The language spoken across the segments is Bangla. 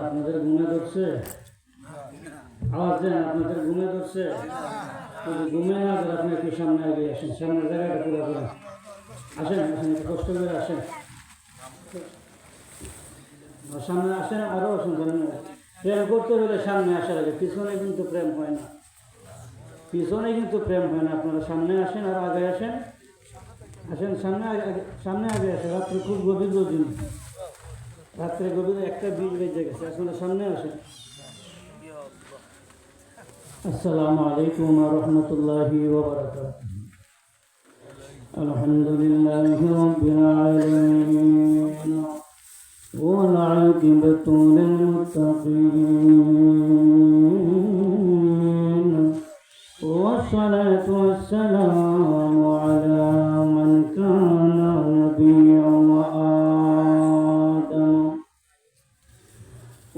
আপনাদের ঘুমে ধরছে, আওয়াজ দেন, আপনাদের ঘুমে ধরছে। যদি ঘুমে না ধরে আপনি একটু সামনে এগিয়ে আসেন, সামনের জায়গাটা পুরো করেন। আসেন আসেন, একটু কষ্ট করে আসেন, সামনে আসেন, আরও আসেন। প্রেম করতে হলে সামনে আসার আগে, পিছনে কিন্তু প্রেম হয় না, পিছনে কিন্তু প্রেম হয় না। আপনারা সামনে আসেন আর আগে আসেন, আসেন সামনে সামনে আগে আসেন। রাত্রে খুব গভীর গভীর, রাত্রে গভীর 1:20 বেজে গেছে, আসলে সামনে আসেন। আসসালামু আলাইকুম ওয়া রাহমাতুল্লাহি ওয়া বারাকাতুহু। আলহামদুলিল্লাহি রাব্বিল আলামিন ওয়াল আকিবাতু লিল মুত্তাকিন والصلاة والسلام على من كان نبيا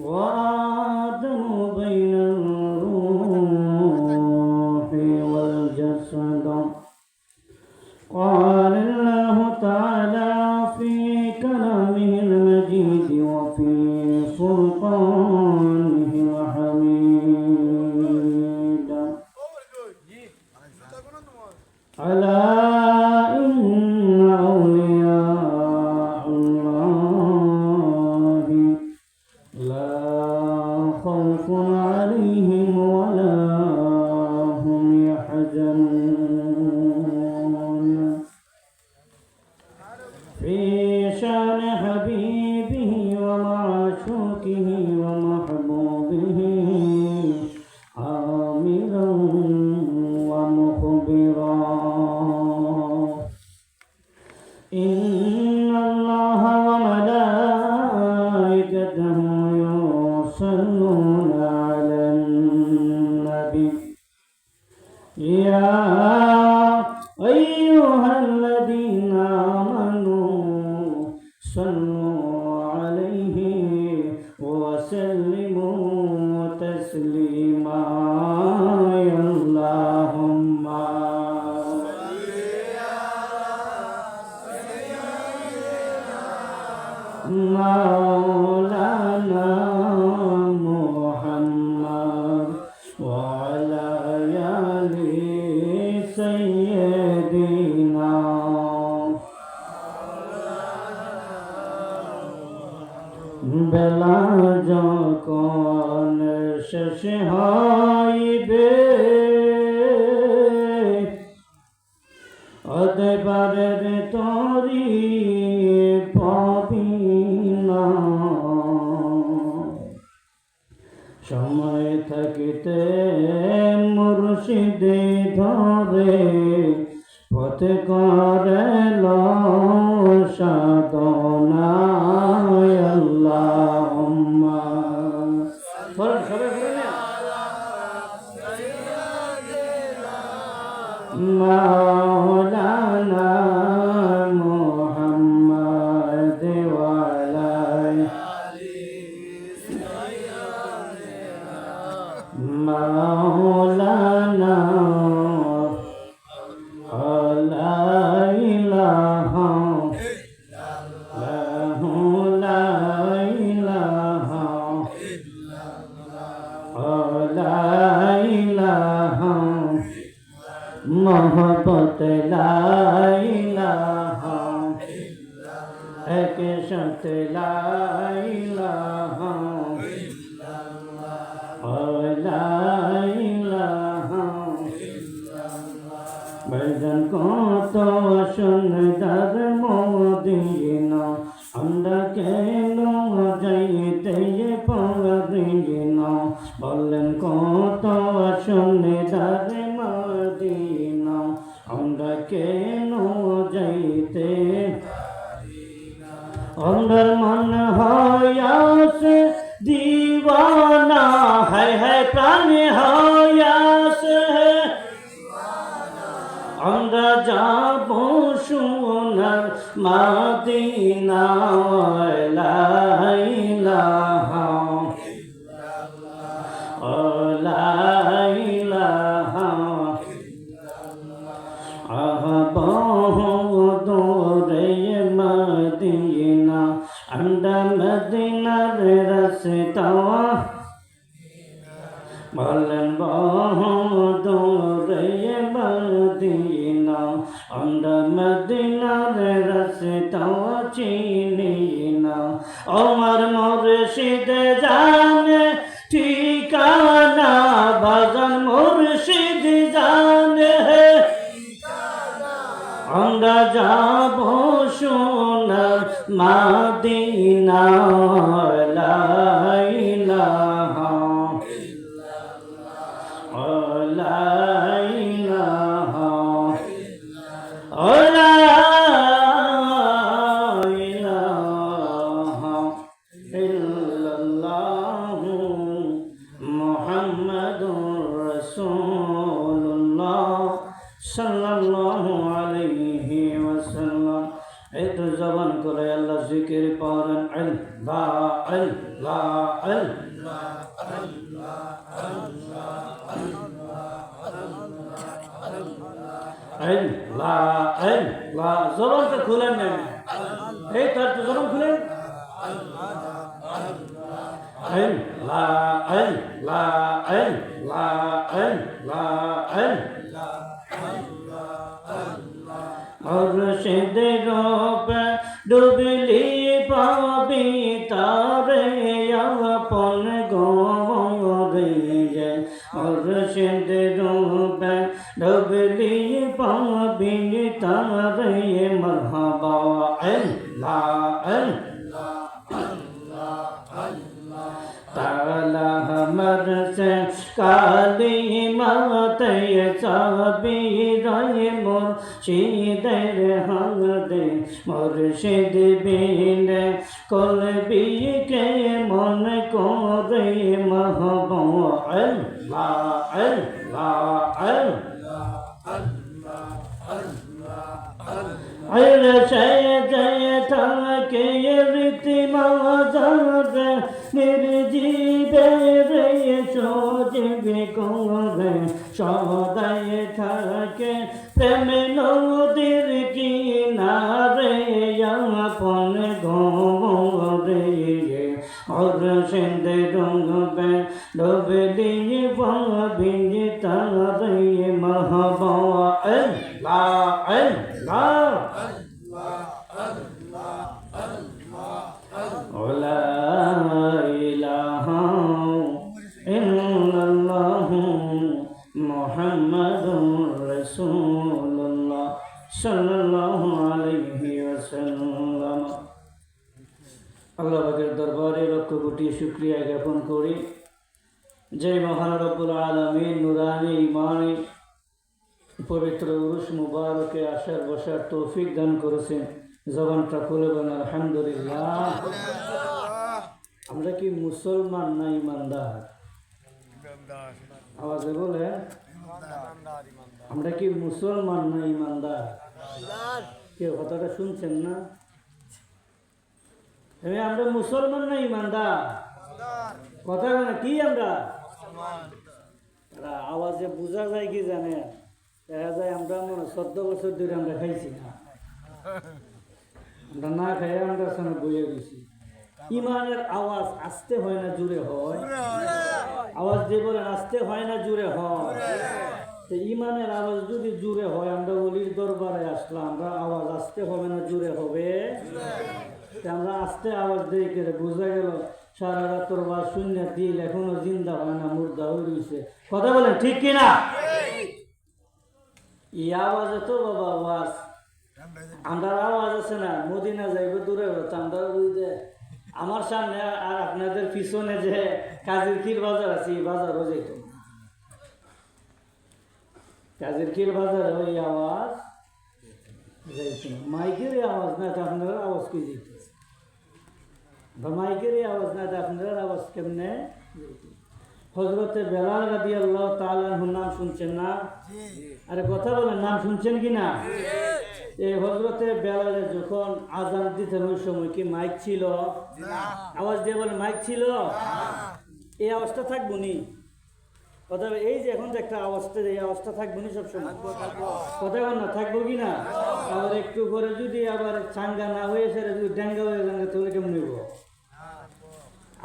وآدم بين الروح والجسد. قال الله تعالى في كلامه المجيد وفي فرقانه الحميد. ألا إن أولياء الله لا خوف عليهم ولا هم يحزنون. في شان حبيبه ومعشوقه ومحبوبه عامرا ومخبرا. إن الله وملائكته يصلون على النبي يا أيها الذين آمنوا صلوا عليه وسلموا تسليما. اللهم مولانا محمد وعلى آل سيدنا. বেলা যখন শেষ হইবে অতঃপরের তরি পাবিনা। সময় থাকিতে মুর্শিদে ধরে পথ করেল সাধনা। আল্লাহুম্মা মাওলানা মুহাম্মদ ওয়া আলা মাওলানা লা ইলাহা ইল্লাল্লাহু লা ইলাহা লা ইলাহা मोहब्बत ला इलाहा एक शर्त ला इलाहा ला इलाहा। बैजन को तो सुंदर मोदीना আমরা কেন যাইতে পারিনা। বলেন কত সুন্দর মদিনা আমরা কেন যাইতে অন্ধর মন হয়াছে দিওয়ানা। হায় হায় প্রাণ হয়াছে আমরা যাব সোনার মদিনা। লা ইলাহা লা ইলাহা বহু দূরে मदीना अंडा मदीना रे रास्ता বলেন বহুদূরে মদিনা আমরা মদিনার রাস্তা চিনি না আমার মুর্শিদ জানে ঠিকানা বাজান মুর্শিদ জানে আমরা যাব সোনার মদিনা লা ইলাহা সাল্লাল্লাহু আলাইহি ওয়াসাল্লাম। একটু জবান করে আল্লাহ জিকির পড়েন আল্লাহ আল্লাহ আল্লাহ আল্লাহ জবানটা খুলেন না, এই তার জবান খুলেন আল্লাহ আল্লাহ আল্লাহ আল্লাহ মুর্শিদের রূপে ডুবলি পাবি তারে আপন গোরে মুর্শিদের রূপে ডুবলি পাবি তারে মারহাবা আল্লাহ আল্লাহ ताला हमर से काली मत चाबी राय मुर्शिद हंग दे मुर्शिद बिन कुल भी के मन को रे महबू अल्लाह अल्लाह अल्लाह जय थके रीतिमा निर्जीवे रे सोजबे करे सदाय থাকে প্রেম নদীর কিনারে আপন গোরে মুর্শিদ রঙবে ডুবলি পাবি তারে মাহবা আল্লাহ আল্লাহ লা ইলাহা ইল্লাল্লাহ মুহাম্মাদুর রাসূলুল্লাহ সাল্লাল্লাহু আলাইহি ওয়াসাল্লাম। আল্লাহ পাকের দরবারে লক্ষ কোটি শুকরিয়া জ্ঞাপন করি যে মহান রব্বুল আলামিন নুরানি ঈমানে পবিত্র উরুস মুবারকে আসার বসার তৌফিক দান করেছেন। জবানটা খুলে বলেন আলহামদুলিল্লাহ। আমরা কি মুসলমান না ইমানদার? আওয়াজে বলে আমরা কি মুসলমান না ইমানদার? কেউ কথাটা শুনছেন না? আমরা মুসলমান না ইমানদার? কথা বলে কি আমরা আওয়াজে বোঝা যায় কি জানে, দেখা যায় আমরা 14 বছর ধরে আমরা খাইছি না, আমরা না খাই আমরা সামনে বইয়ে গেছি। ইমানের আওয়াজ আস্তে হয় না জুড়ে হয়? আওয়াজ দিয়ে বলেন আস্তে হয় না জুড়ে হয়? তো ইমানের আওয়াজ যদি জুড়ে হয়, আমরা ওলির দরবারে আসলাম, আমরা আওয়াজ আস্তে হবে না জুড়ে হবে? আমরা আস্তে আওয়াজ দিয়ে করে বোঝা গেল সারা রাতর বা শূন্য দিল এখনো জিন্দা হয় না, মুর্দা হয়ে রয়েছে। কথা বলেন ঠিক কিনা? এই আওয়াজ তো বাবা আওয়াজ, আমরা আওয়াজ আছে না, মদিনা যাইব দূরে আমরা আমার সামনে আর আপনাদের পিছনে যে কাজের ক্ষীর বাজার আছে এই বাজারও যেত, কাজের ক্ষীর বাজারে ওই আওয়াজ যাইছে না। মাইকের আওয়াজ না তো আপনারা আওয়াজ কি যেত, মাইকের আওয়াজ না তো আপনারা আওয়াজ কেমনে? হযরতে বেলাল রাদিয়াল্লাহু তাআলা আনহুর নাম শুনছেন না? আরে কথা বলেন, নাম শুনছেন কি না? এই হযরতে বেলালে যখন আযান দিতেন ওই সময় কি মাইক ছিল? আওয়াজ দিয়ে বলেন মাইক ছিল? এই আওয়াজটা থাকবো নি? কথা এই যে এখন যে একটা অবস্থা, এই অবস্থা থাকবো না সবসময়, কথা বল না, থাকবো কি না? আবার একটু করে যদি আবার চাঙ্গা না হয়ে সেটা যদি ড্যাঙ্গা হয়ে যান তাহলে কেমন নেব?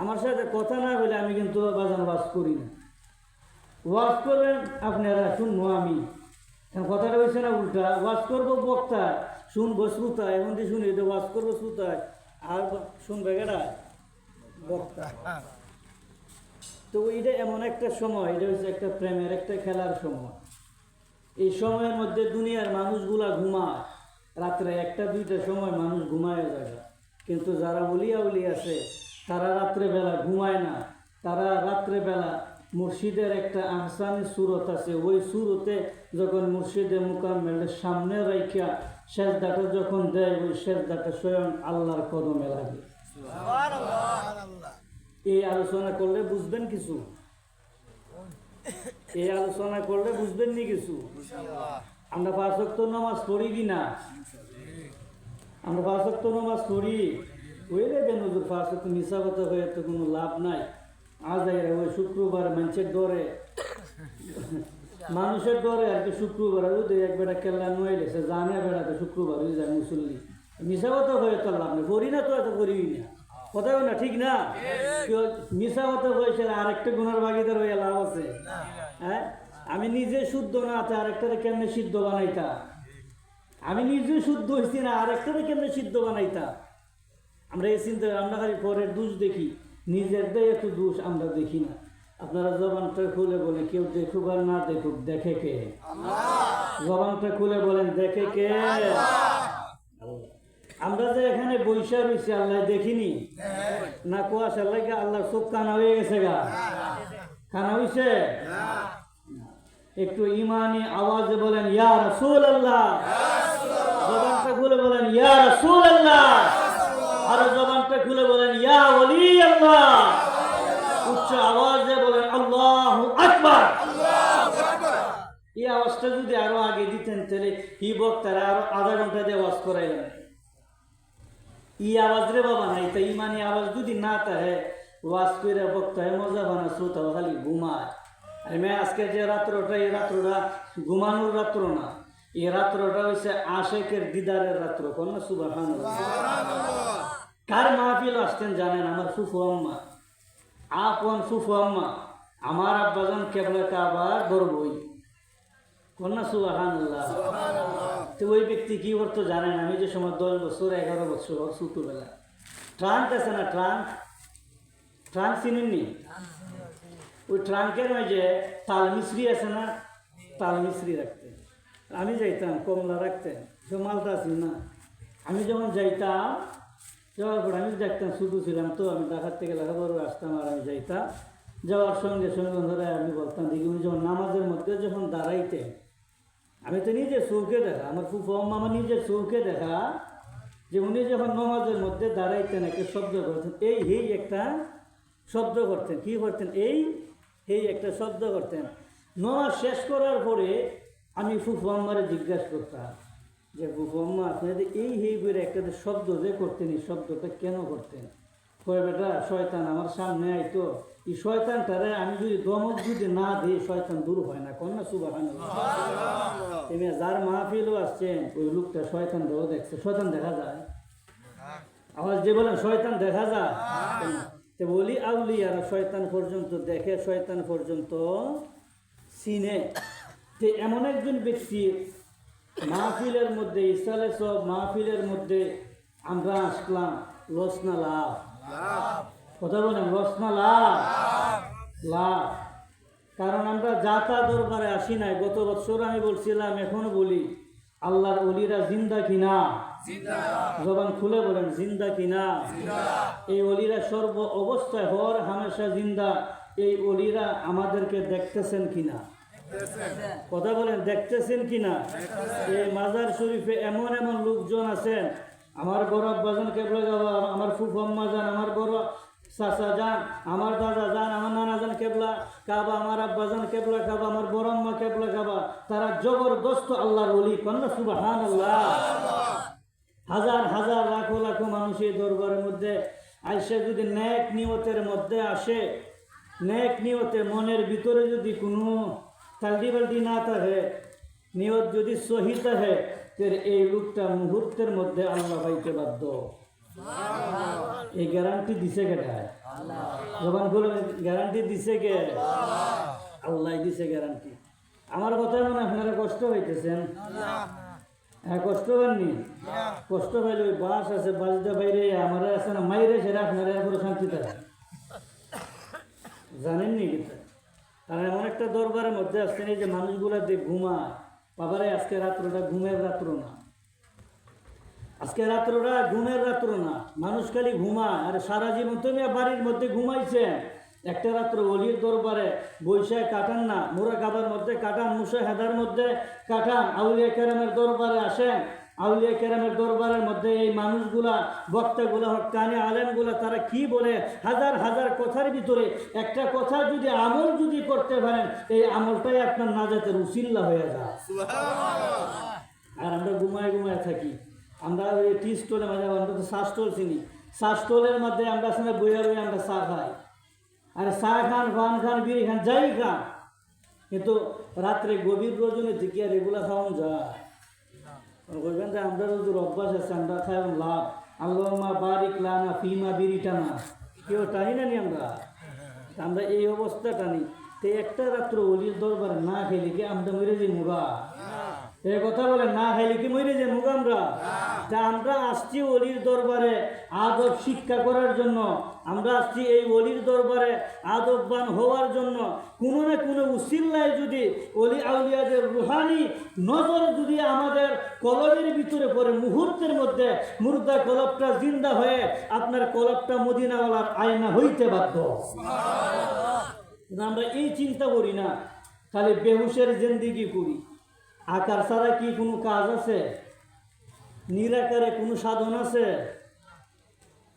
আমার সাথে কথা না বলে আমি কিন্তু বাজান ওয়াজ করি না। ওয়াজ করবেন আপনারা, শুনবো আমি। কথাটা হয়েছে না উল্টা, ওয়াজ করবো বক্তা, শুনবো শ্রোতা। এখন যে শুনি যে ওয়াজ করবো শ্রোতা, আর শুনবে কেটা? বক্তা। তো এটা এমন একটা সময়, এটা হচ্ছে একটা প্রেমের একটা খেলার সময়। এই সময়ের মধ্যে দুনিয়ার মানুষগুলা ঘুমায়, রাত্রে 1টা-2টার সময় মানুষ ঘুমায় যায়। কিন্তু যারা ওলিয়া উলি আছে তারা রাত্রেবেলা ঘুমায় না। তারা রাত্রেবেলা মুর্শিদের একটা আহসানি সুরত আছে, ওই সুরতে যখন মুর্শিদে মুকাম্মেলের সামনে রাইখা সেজদাটা যখন দেয়, ওই সেজদাটা স্বয়ং আল্লাহর কদমে লাগে। এই আলোচনা করলে বুঝবেন কিছু, এই আলোচনা করলে বুঝবেন নি কিছু। আমরা 5 ওয়াক্ত নামাজ পড়ি কিনা? আমরা 5 ওয়াক্ত নামাজ পড়ি। ওই লেবেন হুজুর 5 ওয়াক্ত মিশা কথা হয়ে তো কোনো লাভ নাই। আজ ওই শুক্রবার মানুষের ডরে, মানুষের ডরে আর কি শুক্রবার এক বেটা কেল্লা নইলে সে জানে বেড়াতে শুক্রবার হয়ে যায় মুসল্লি। মিশা কথা হয়ে তো লাভ নেই, করি না তো এত করি না, কথা না, ঠিক না? মিশা কথা হয়েছে আরেকটা গুণার ভাগিদার হয়ে লাভ আছে? হ্যাঁ, আমি নিজে শুদ্ধ না, আরেকটারে কেমনে সিদ্ধ বানাইতা? আমি নিজে শুদ্ধ হয়েছি না, আরেকটারে কেমনে সিদ্ধ বানাইতা? আমরা এই চিন্তা, আমরা খালি পরের দোষ দেখি, নিজের দেয় একটু দোষ আমরা দেখি না। আপনারা জবানটা খুলে বলে, কেউ দেখুক আর না দেখুক, দেখে কে? জবানটা খুলে বলেন, দেখে কে? আমরা যে এখানে বৈশা রয়েছি, আল্লাহ দেখিনি না? কুয়াশা লাগে আল্লাহর চোখ কানা হয়ে গেছে গা? কানা হয়েছে? একটু ইমানি আওয়াজে বলেন ইয়া রাসূলুল্লাহ। জবানটা খুলে বলেন ইয়া রাসূলুল্লাহ। আর জবানটা খুলে বলেন ইয়া ওলি আল্লাহ। উচ্চ আওয়াজে বলেন আল্লাহু আকবার। এই আওয়াজটা যদি আরো আগে দিতেন তাহলে হি বক্তারা আরো আধা ঘন্টা দিয়ে আওয়াজ করাইলেন। ই আওয়াজ রে বাবা নাই, তা ইমানি আওয়াজ যদি না তাহে ওয়াজ করে বক্তায় মজা বানা, শ্রোতা খালি ঘুমায়। আমি আজকে যে রাত্রটা, এই রাত্রটা ঘুমানোর রাত্র না, এই রাত্রটা হচ্ছে আশেকের দিদারের রাত্র। কন্যা সুবহানাল্লাহ। কার মাহফিল আসতেন জানেন? আমার ফুফু আম্মা, আপন ফুফু আম্মা, আমার আব্বাজান কেবলা কাবার গর্বই। কন্যা সুবহানাল্লাহ। তো ওই ব্যক্তি কি করতো জানেন? আমি যে সময় 10 বছর 11 বছর ছোটবেলা, ট্রাঙ্ক আছে না, ট্রাঙ্ক, ট্রাঙ্ক চিনেননি? ওই ট্রাঙ্কের মাঝে তাল মিশ্রি আছে না, তাল মিশ্রি রাখতেন। আমি যাইতাম, কমলা রাখতেন, সে মালটা আছি না। আমি যখন যাইতাম, যাওয়ার পর আমি দেখতাম, ছোটো ছিলাম তো, আমি ঢাকার থেকে লেখাপড়া আসতাম, আর আমি যাইতাম। যাওয়ার সঙ্গে সঙ্গে ধরে আমি বলতাম, দেখি উনি যখন নামাজের মধ্যে যখন দাঁড়াইতেন, আমি তো নিজের চৌকে দেখা, আমার ফুফু আম্মা আমার নিজের চৌকে দেখা, যে উনি যখন নামাজের মধ্যে দাঁড়াইতেন একটা শব্দ করতেন, এই হেই একটা শব্দ করতেন। কি করতেন? এই হেই একটা শব্দ করতেন। নামাজ শেষ করার পরে আমি ফুফু আম্মারে জিজ্ঞাসা করতাম যে ফুফু আম্মা আপনাদের এই হেই করে একটা শব্দ যে করতেন, এই শব্দটা কেন করতেন? কয় বেটা, শয়তান আমার সামনে আইতো, এই শয়তানটারে আমি যদি দমক যদি না দিই, শয়তান দূর হয় না। কন্যা সুবহানাল্লাহ। তুমি যার মাহফিলও আসছেন, ওই লোকটা শয়তান দেও দেখছে। শয়তান দেখা যায়? আওয়াজ যে বলেন শয়তান দেখা যায়? তো বলি আউলিয়ারা শয়তান পর্যন্ত দেখে, শয়তান পর্যন্ত চিনে। যে এমন একজন ব্যক্তি মাহফিলের মধ্যে, ইসালে সব মাহফিলের মধ্যে আমরা আসলাম, লস না লাভ? কথা বলেন, লস না লাভ? লাভ। কারণ আমরা যাতা দরবারে আসি নাই। গত বছর আমি বলছিলাম, এখনো বলি, আল্লাহর ওলিরা জিন্দা কিনা? জবান খুলে বলেন, জিন্দা কিনা? এই ওলিরা সর্ব অবস্থায় হর হামেশা জিন্দা। এই ওলিরা আমাদেরকে দেখতেছেন কিনা? কথা বলেন, দেখতেছেন কিনা? এই মাজার শরীফে এমন এমন লোকজন আছেন, আমার বড় আব্বাজান কেবলা গাবা, আমার ফুফু আম্মা যান, আমার বড় চাচা যান, আমার দাদা যান, আমার নানা যান কেবলা কাবা, আমার আব্বাজান কেবলা কাবা, আমার বড় আম্মা কেবলা কাবা। তারা জবরদস্ত আল্লাহর ওলি। কন্যা সুবহানাল্লাহ। হাজার হাজার লাখো লাখো মানুষ এই দরবারের মধ্যে আইসা যদি নেক নিয়তের মধ্যে আসে, নেক নিয়তে মনের ভিতরে যদি কোনো তাল্টি বাল্টি না থাকে, নিয়ত যদি সহি থাকে, তাহলে এই লোকটা মুহূর্তের মধ্যে আল্লাহ পাইতে বাধ্য। এই গ্যারান্টি দিছে কেটা? যখন বলে গ্যারান্টি দিছে কে? আল্লাহ দিছে গ্যারান্টি। আমার কথা মানে আপনারা কষ্ট হইতেছেন? হ্যাঁ, কষ্ট পাননি? কষ্ট পাইলে ওই বাস আছে, বাসটা বাইরে আমার আছে না মাইরে, সেটা আপনারা এরপরে শান্তি থাকে জানেননি কিন্তু। কারণ এমন একটা দরবারের মধ্যে আসছেন এই যে মানুষগুলা যে ঘুমায়, বাবারে আজকে রাত্রটা ঘুমের রাত্র না, আজকে রাত্রটা ঘুমের রাত্র না, মানুষ খালি ঘুমায়। আর সারা জীবন তুমি বাড়ির মধ্যে ঘুমাইছে, একটা রাত্র অলির দরবারে বৈশাখ কাটান না, মুরাকাবার মধ্যে কাটান, মুশাহাদার মধ্যে কাটান, আউলিয়া কেরামের দরবারে আসেন। আউলিয়া কেরামের দরবারের মধ্যে এই মানুষগুলা, বক্তাগুলা, হক্কানি আলেমগুলা, তারা কি বলে, হাজার হাজার কথার ভিতরে একটা কথা যদি আমল যদি করতে পারেন, এই আমলটাই আপনার নাজাতের উসিল্লা হয়ে যায়। আর আমরা ঘুমায় ঘুমায় থাকি। আমরা ওই টি স্টলের মাঝে, আমরা তো চা স্টল চিনি, চা স্টলের মধ্যে আমরা সঙ্গে বইয়া বইয়া আমরা চা খাই। আর চা খান, পান খান, বিড়ি খান, যাই খান, কিন্তু রাত্রে গভীর রজনী থেকে আর এগুলা খাওয়ান যায়। বলবেন যে আমরা যদি অভ্যাস আছে, আমরা খাই লাভ, আল্লাহুম্মা বারিক লানা ফিমা বিড়িটা না, কেউ টানি না নি আমরা এই অবস্থা টানি। তো একটা রাত্র অলির দরবার না খেলে কি আমরা মরে যাই মুগা? এই কথা বলে, না খাইলে কি মরে যাই মুগা আমরা? তা আমরা আসছি অলির দরবারে আদব শিক্ষা করার জন্য, আমরা আসছি এই অলির দরবারে আদববান হওয়ার জন্য। কোনো না কোনো উসিল্লায় যদি অলি আউলিয়াদের রুহানি নজর যদি আমাদের কলবের ভিতরে পড়ে, মুহূর্তের মধ্যে মুর্দা কলবটা জিন্দা হয়ে আপনার কলবটা মদিনাওয়ালার আয়না হইতে বাধ্য। আমরা এই চিন্তা করি না, খালি বেহুশের জিন্দিগি করি। আকার ছাড়া কি কোনো কাজ আছে? নিরাকারে কোনো সাধন আছে?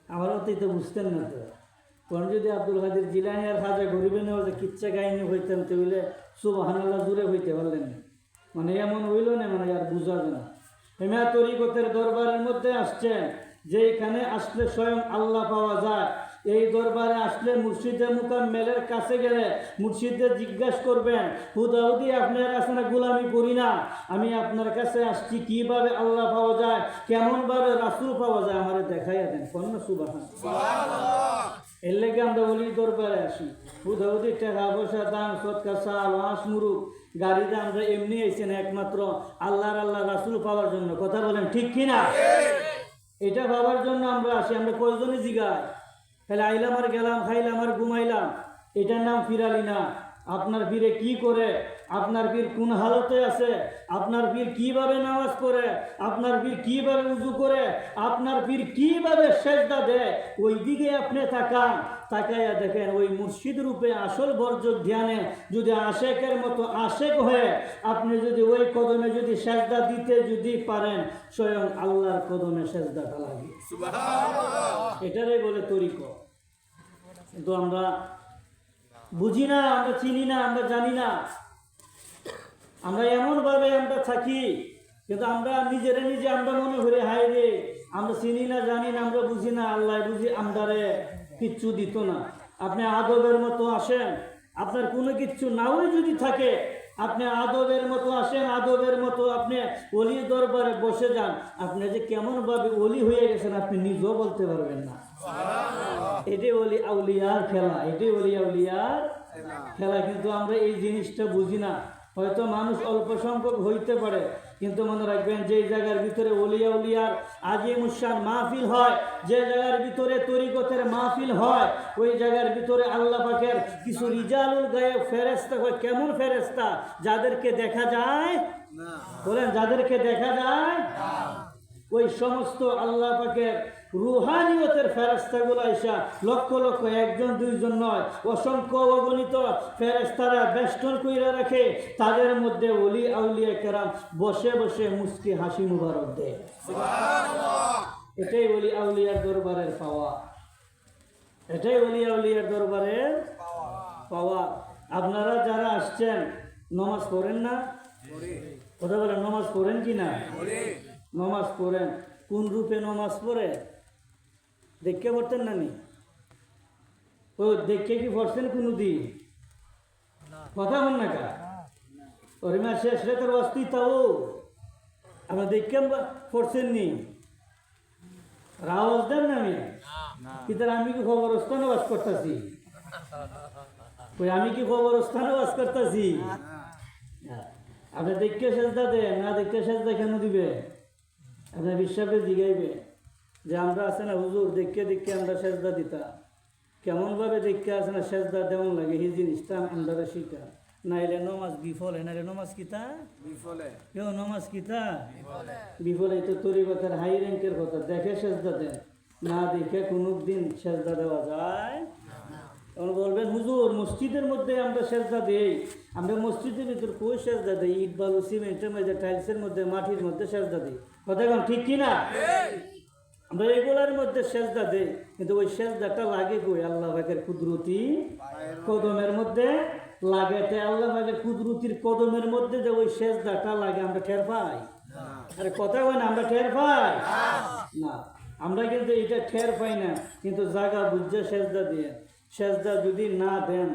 আমার অতীত বুঝতেন না তো। কারণ যদি আব্দুল কাদের জিলানী আর খাজা গরিবে নেওয়া যে কিচ্ছা কাহিনী হইতেন, তাহলে সুবহানাল্লাহ জুড়ে হইতে পারলেন না। মানে এমন হইল না, মানে আর বুঝা যায় না। হেমা তরিকতের দরবারের মধ্যে আসছেন, যেখানে আসলে স্বয়ং আল্লাহ পাওয়া যায়। এই দরবারে আসলে মুর্শিদে মুকাম্মেলের কাছে গেলে মুর্শিদে জিজ্ঞাসা করবেন, হুদাহুদি আপনার কাছে না গোলামি করি না, আমি আপনার কাছে আসছি, কিভাবে আল্লাহ পাওয়া যায়, কেমনভাবে রাসূল পাওয়া যায়, আমার দেখাইয়া দেন। কন্যা সুবহানাল্লাহ। এর লেগে আমরা অলির দরবারে আসি। হুদাহুদি টাকা পয়সা, দান সৎকা, চাল, হাঁস, মুরুগ, গাড়িতে আমরা এমনি আইছেন একমাত্র আল্লাহ রাসূল পাওয়ার জন্য। কথা বলেন ঠিক কিনা? এটা পাওয়ার জন্য আমরা আসি। আমরা কয়জনে জিগাই, তাহলে আইলাম আর গেলাম, খাইলাম আর ঘুমাইলাম, এটার নাম ফিরালি না। আপনার পীরে কি করে, আপনার পীর কোন হালতে আছে, আপনার পীর কিভাবে নামাজ পড়ে, আপনার পীর কিভাবে উযু করে, আপনার পীর কিভাবে সেজদা দেয়, ওই দিকে আপনি তাকান। তাকাইয়া দেখেন ওই মুর্শিদ রূপে আসল বর্জক ধ্যানে যদি আশেকের মতো আশেক হয়ে আপনি যদি ওই কদমে যদি সেজদা দিতে যদি পারেন, স্বয়ং আল্লাহর কদমে সেজদাটা লাগে। সুবহানাল্লাহ। এটারই বলে তরিকত। কিন্তু আমরা বুঝি না, আমরা চিনি না, আমরা জানি না। আমরা এমনভাবে আমরা থাকি, কিন্তু আমরা নিজেরা নিজে আমরা মনে করি, হায় রে, আমরা চিনি না, জানি না, আমরা বুঝি না, আল্লাহ বুঝি আমদারে কিচ্ছু দিত না। আপনি আদবের মতো আসেন, আপনার কোনো কিচ্ছু নাও যদি থাকে, আপনি আদবের মতো আসেন, আদবের মতো আপনি অলির দরবারে বসে যান। আপনি যে কেমনভাবে অলি হয়ে গেছেন আপনি নিজেও বলতে পারবেন না। এটাই অলি আউলিয়ার খেলা, এটাই অলি আউলিয়ার খেলা। কিন্তু আমরা এই জিনিসটা বুঝি না। হয়তো মানুষ অল্প সংখ্যক হইতে পারে, কিন্তু মনে রাখবেন যে জায়গার ভিতরে অলিয়া উলিয়ার আজিমুশান মাহফিল হয়, যে জায়গার ভিতরে তরিকতের মাহফিল হয়, ওই জায়গার ভিতরে আল্লাহ পাকের কিছু রিজালুল গায়েব ফেরেশতা হয়। কেমন ফেরেশতা? যাদেরকে দেখা যায় না। বলেন, যাদেরকে দেখা যায় না। ওই সমস্ত আল্লাহ পাকের রুহানিয়তের ফেরেশতাগুলো আইসা লক্ষ লক্ষ, একজন দুইজন নয়, অসংখ্য অগণিত ফেরেশতারা বেষ্টন কইরা রাখে। তাদের মধ্যে ওলি আউলিয়া কেরাম বসে বসে মুস্কি হাসি মুবারক দেয়। সুবহানাল্লাহ। এটাই ওলি আউলিয়ার দরবারের পাওয়া, এটাই ওলি আউলিয়ার দরবারের পাওয়া। আপনারা যারা আসছেন নামাজ পড়েন না? কথা বলেন, নামাজ পড়েন কি না? নামাজ পড়েন। কোন রূপে নামাজ পড়ে দেখে পড়তেন না নি? ও দেখে কি পড়ছেন কোনোদিন? কথা বল না কা ওরে মা শেষ তোর অস্তিত্ব আমরা দেখে পড়ছেন নি রাওয়াজ দেন না আমি কিন্তু আমি কি খবরস্থানে বাস করতেছি ওই আমি কি খবরস্থানে বাস করতেছি আপনি দেখে সেজদা দেন না দেখে সেজদা কেন দিবে আপনার বিশ্বাসে জিগাইবে যে আমরা আছে না হুজুর দেখে দেখে আমরা সেজদা দিতাম কেমনভাবে দেখে আছে না সেজদা দেওয়ান লাগে এই জিনিসটা আমরা শিখা না এলে নমাজ বিফলে না নমাজ কিতা বিফলে কেউ নমাজ কিতা বিফলে তো তরিকতের হাই র্যাঙ্কের কথা দেখে সেজদা দেন না দেখে কোনো দিন সেজদা দেওয়া যায় তখন বলবেন হুজুর মসজিদের মধ্যে আমরা সেজদা দেই আমরা মসজিদের ভিতর কই সেজদা দেই ইট বালু সিমেন্টের মধ্যে টাইলসের মধ্যে মাটির মধ্যে সেজদা দিই কথা এখন ঠিক কিনা আমরা এগুলার মধ্যে সেজদা দেই কিন্তু ওই সেজদাটা লাগে কই আল্লাহ পাকের কুদরতি কদমের মধ্যে লাগে তাই আল্লাহ পাকের কুদরতির কদমের মধ্যে যে ওই সেজদাটা লাগে আমরা টের পাই আরে কথা কই না আমরা টের পাই না আমরা কিন্তু এটা টের পাই না কিন্তু জায়গা বুঝে সেজদা দিয়ে সেজদা যদি না দেন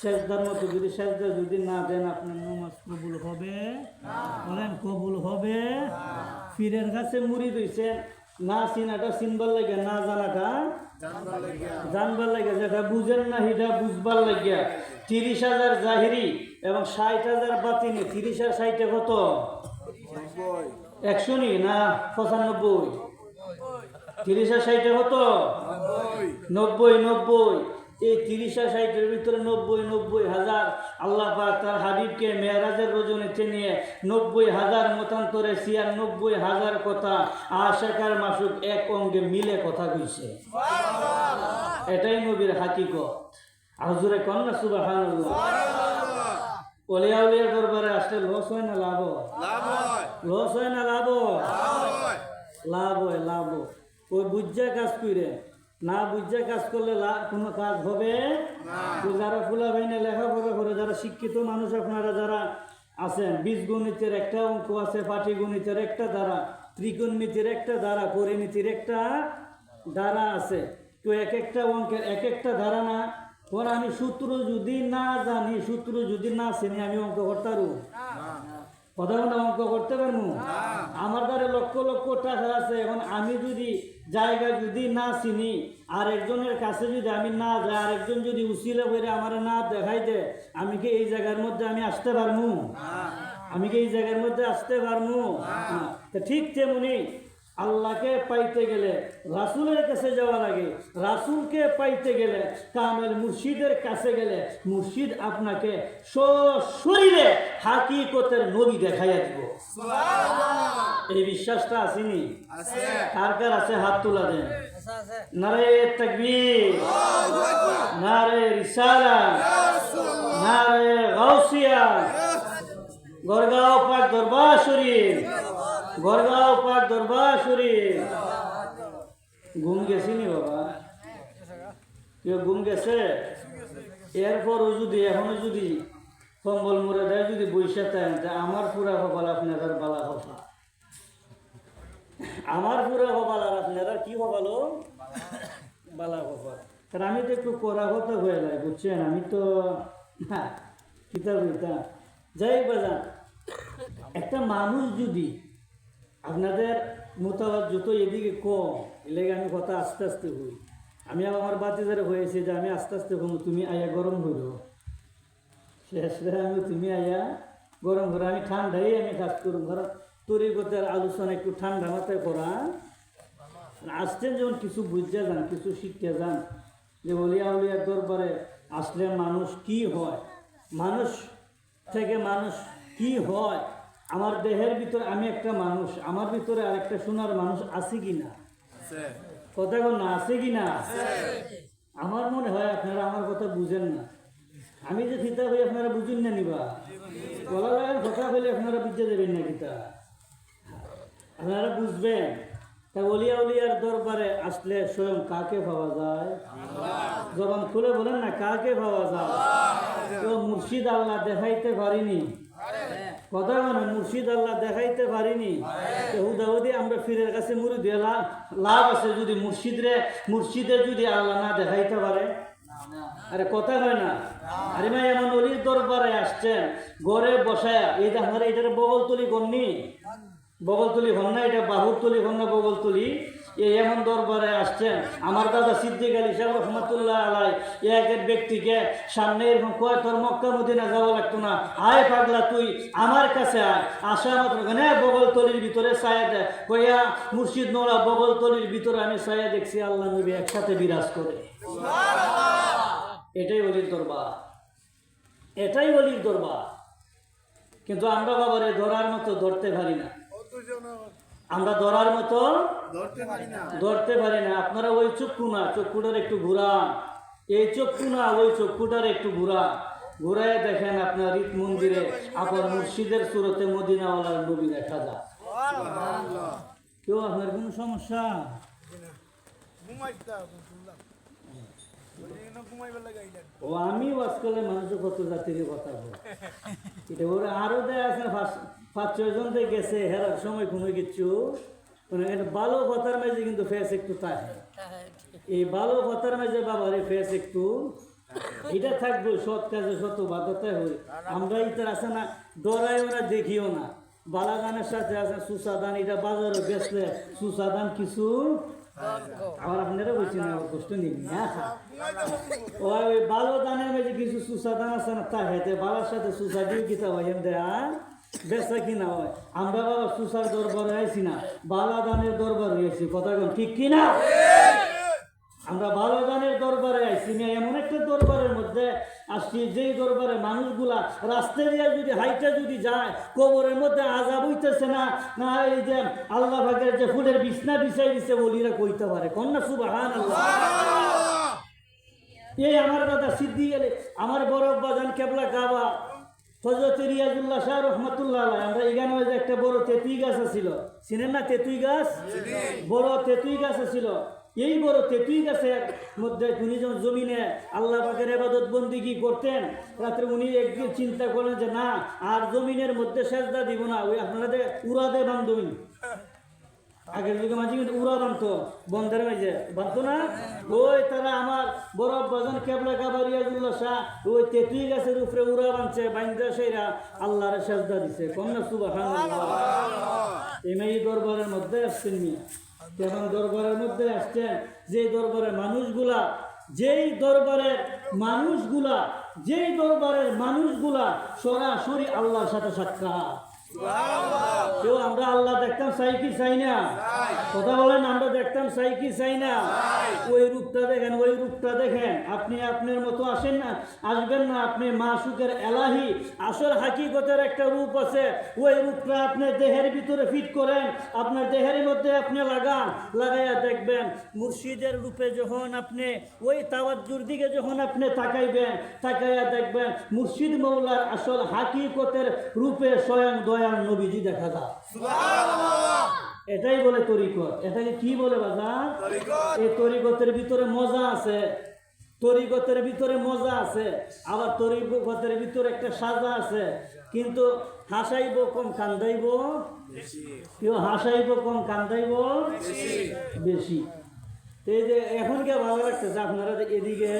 সেজদার মতো যদি সেজদা যদি না দেন আপনার নামাজ কবুল হবে বলেন কবুল হবে পীরের কাছে মুরিদ হইছেন না চিনাটা চিনবার লাগে না জানাটা জানবার লাগে যেটা বুঝেন না সেটা বুঝবার লাগিয়া 30,000 জাহিরি এবং 60,000 বাতিনি 30 আর 60 কত 100 নি না 95 30 আর 60 কত 90 এই 30 আর 60 ভিতরে 90,000 আল্লাহ পাক তার হাবিবকে মেরাজের রজনীতে নিয়ে 90,000 মতান্তরে 96,000 কথা আশাকার মাসুক এক অঙ্গে মিলে কথা কইছে এটাই নবীর হাকিকত হুজুরে কন্না সুবহানাল্লাহ ওলিয়া উলিয়ার দরবারে আসলে লস হয় না লাভ হয় লস হয় না লাভ লাভ হয় লাভ ওই বুঝা কাজ কইরে না বুঝে কাজ করলে কোনো কাজ হবে যারা ফুলা ভাইনে লেখাপড়া করে যারা শিক্ষিত মানুষ আপনারা যারা আছেন বীজগণিতের একটা অঙ্ক আছে পাটিগণিতের একটা দ্বারা ত্রিকোণমিতির একটা দ্বারা পরিমিতির একটা দ্বারা আছে তো এক একটা অঙ্কের এক একটা ধারা না ওর আমি সূত্র যদি না জানি সূত্র যদি না চিনি আমি অঙ্ক করতে পারবো কথা বলে অঙ্ক করতে পারবো আমার দ্বারা লক্ষ লক্ষ টাকা আছে এখন আমি যদি জায়গা যদি না চিনি আর একজনের কাছে যদি আমি না যাই আর একজন যদি উসিলা করে আমার না দেখাই দেয় আমি কি এই জায়গার মধ্যে আমি আসতে পারবো আমি কি এই জায়গার মধ্যে আসতে পারবো ঠিক তেমনি আল্লাহকে পাইতে গেলে রাসূলের কাছে যাওয়া লাগে রাসূলকে পাইতে গেলে কামেল মুর্শিদের কাছে গেলে মুর্শিদ আপনাকে সশরীরে হাকিকতের নবী দেখাইয়া দিব এই বিশ্বাসটা আসেনি কার কার আছে হাত তোলা দেন নারে তাকবীর নারে রিসালাত নারে গাউসিয়া গড়গাঁও পাক দরবার শরীফ গড়গাঁও পাক দরবার শরীফ ঘুম গেছি নি বাবা কেউ ঘুম গেছে এরপরও যদি এখনো যদি কম্বল মুড়ে দেয় যদি বৈশা থাকেন আমার পুরা কপাল আপনার বালা কপাল আমার পুরা কপাল আর আপনারা কি কপাল বালা কপাল কারণ আমি তো একটু কড়া কথা হয়ে যায় বুঝছেন আমি তো কিতাব যাই বাজান একটা মানুষ যদি আপনাদের মোতাবাদ যত এদিকে কম এলেগে আমি কথা আস্তে আস্তে হই আমি আমার বাতি যারা হয়েছে যে আমি আস্তে আস্তে কম তুমি আয়া গরম হইল শেষে আমি তুমি আয়া গরম করে আমি ঠান্ডাই আমি কাজ করুন কারণ তরিকতের আলোচনা একটু ঠান্ডা মাথায় করা আসছেন যেমন কিছু বুঝতে যান কিছু শিখতে যান যে অলিয়া উলিয়ার দরবারে আসলে মানুষ কি হয় মানুষ থেকে মানুষ কি হয় আমার দেহের ভিতরে আমি একটা মানুষ আমার ভিতরে আরেকটা সোনার মানুষ আছে কি না কথা বল না আছে কি না আমার মনে হয় আপনারা আমার কথা বুঝেন না আমি যে চিন্তা করি আপনারা বুঝুন না নিবা বলা লাগার কথা বলে আপনারা বুঝতে দেবেন না কিতা আপনারা বুঝবেন তা অলিয়া উলিয়ার দরবারে আসলে স্বয়ং কাকে পাওয়া যায় জবান খুলে বলেন না কাকে পাওয়া যায় তো মুর্শিদ আল্লাহ দেখাইতে পারিনি কথা মানে মুর্শিদ আল্লাহ দেখাইতে পারিনি হুদাহুদি আমরা ফিরের কাছে মুড়ি দিয়ে লাভ আছে যদি মুর্শিদের যদি আল্লাহ না দেখাইতে পারে আরে কথা হয় না। আরে ভাই এমন অলির দরবারে আসছেন, ঘরে বসায়, এই যে আপনারা এটার বগলতলি গণনি, বগলতলি হন না, এটা বাহুরতলি হন না, বগলতলি। এই এমন দরবারে আসছেন, আমার দাদা সিদ্দিক আলী সাহেব রহমতুল্লাহ আলাই এক এক ব্যক্তিকে সামনে এরকম কয়, তোর মক্কা মদিনা যাওয়া লাগতো না, আয় পাগলা তুই আমার কাছে আয়। আসা মাত্র বগলতলির ভিতরে ছায়া দেয়, কইয়া মুর্শিদ নোরা বগলতলির ভিতরে আমি ছায়া দেখছি আল্লাহ নবী একসাথে বিরাজ করে। এটাই অলির দরবার, এটাই অলির দরবার। কিন্তু আমরা বাবারে ধরার মতো ধরতে পারি না, আমরা ধরার মতো ধরতে পারি না। আপনারা ওই চক্ষু না, চক্ষুটার একটু ঘুরান, এই চক্ষু না ওই চক্ষুটার একটু ঘুরায় দেখেন আপনার ঈদ মন্দিরে আপনার মুর্শিদের সুরতে মদিনাওয়ালার নবী দেখা যায়। কেউ আপনার কোনো সমস্যা? ও আমি আজকালে মানুষের কত জাতির কথা বলে, এটা ওরা আরো দেয় আছে, 5-6 জন দিয়ে গেছে, হেরার সময় ঘুমে কিচ্ছু ভালো কথার মাঝে কিন্তু ফেস একটু থাকে, এই ভালো কথার মাঝে বাবার ফেস একটু এটা থাকবে, সৎ কাজে শত বাধাতে হয়। আমরা ইতার আছে না, ডরাইও না দেখিও না, বালাদানের সাথে আছে সুসাদান, এটা বাজারে বেচলে সুসাদান কিছু আবার আপনারা বলছি না, কষ্ট নেই, ওই ভালো দানের মাঝে কিছু সুসাদান আছে না, তা হেতে বাবার সাথে সুসা দিয়ে কিতা হয় দেয়া বেচা কিনা হয়। আমরা বাবা সুসার দরবারে আইছি না, বালা দানের দরবারে আইছি, কথা কন ঠিক কিনা? আমরা ভালো দানের দরবারে আইছি না, এমন একটা দরবারের মধ্যে আসছি যেই দরবারে মানুষগুলা রাস্তা দিয়ে যদি হাইটা যদি যায়, কবরের মধ্যে আজাব হইতেছে না, না এই যে আল্লাহ ভাগের যে ফুলের বিছনা বিছাই দিছে বলিরা কইতে পারে, কন্যা সুবহানাল্লাহ। এই আমার দাদা সিদ্দিক আলী, আমার বড় বাজান কেবলা কাবা হযরত রিয়াজুল্লাহ শাহ রহমতুল্লাহ আলাইহি, আমরা এখানে ওই যে একটা বড় তেঁতুই গাছ ছিল, চিনেন না তেঁতুই গাছ? বড় তেঁতুই গাছ ছিল, এই বড় তেঁতুই গাছের মধ্যে উনি যখন জমিনে আল্লাহ পাকের ইবাদত বন্দিগি করতেন, রাত্রে উনি একদিন চিন্তা করলেন যে না আর জমিনের মধ্যে সেজদা দিব না, ওই আপনাদের উড়াদে বান্ধবী, আগের যুগে মাঝে কিন্তু উড়া বানতো, বন্ধের মাঝে বানতো না, ওই তারা আমার বড় বাজান কেবলা কাবা রিয়াজুল্লাহ শাহ ওই তেঁতুই গাছের উপরে উড়া বানছে, বাইন্দা সেইরা আল্লাহর সেজদা দিছে, কন্যা সুবহানাল্লাহ। এই দরবারের মধ্যে আসছেন মিয়া, কেমন দরবারের মধ্যে আসছেন, যে দরবারের মানুষগুলা, যেই দরবারের মানুষগুলা সরাসরি আল্লাহর সাথে সাক্ষাৎ। কেউ আমরা আল্লাহ দেখতাম চাই কি চাই না? কথা বলেন, আমরা দেখতাম চাই কি চাই না? ওই রূপটা দেখেন, ওই রূপটা দেখেন। আপনি আপনার মতো আসেন না, আসবেন না, আপনি মাসুকের এলাহি আসল হাকিকতের একটা রূপ আছে, ওই রূপটা আপনি দেহের ভিতরে ফিট করেন, আপনার দেহের মধ্যে আপনি লাগাইয়া দেখবেন, মুর্শিদের রূপে যখন আপনি ওই তাওয়াজ্জুর দিকে যখন আপনি তাকাইয়া দেখবেন, মুর্শিদ মৌলার আসল হাকিকতের রূপে স্বয়ং দয়াল নবীজি দেখা যায়। এটাই বলে তরিকত। এটাকে কি বলে বাজার? এই তরিকতের ভিতরে মজা আছে, তরিকতের ভিতরে মজা আছে, আবার তরিকতের ভিতরে একটা সাজা আছে, কিন্তু হাসাইব কম কান্দাইব, কেউ হাসাইব কম কান্দাইব বেশি। এই যে এখন কে ভালো লাগতেছে, আপনারা এদিকে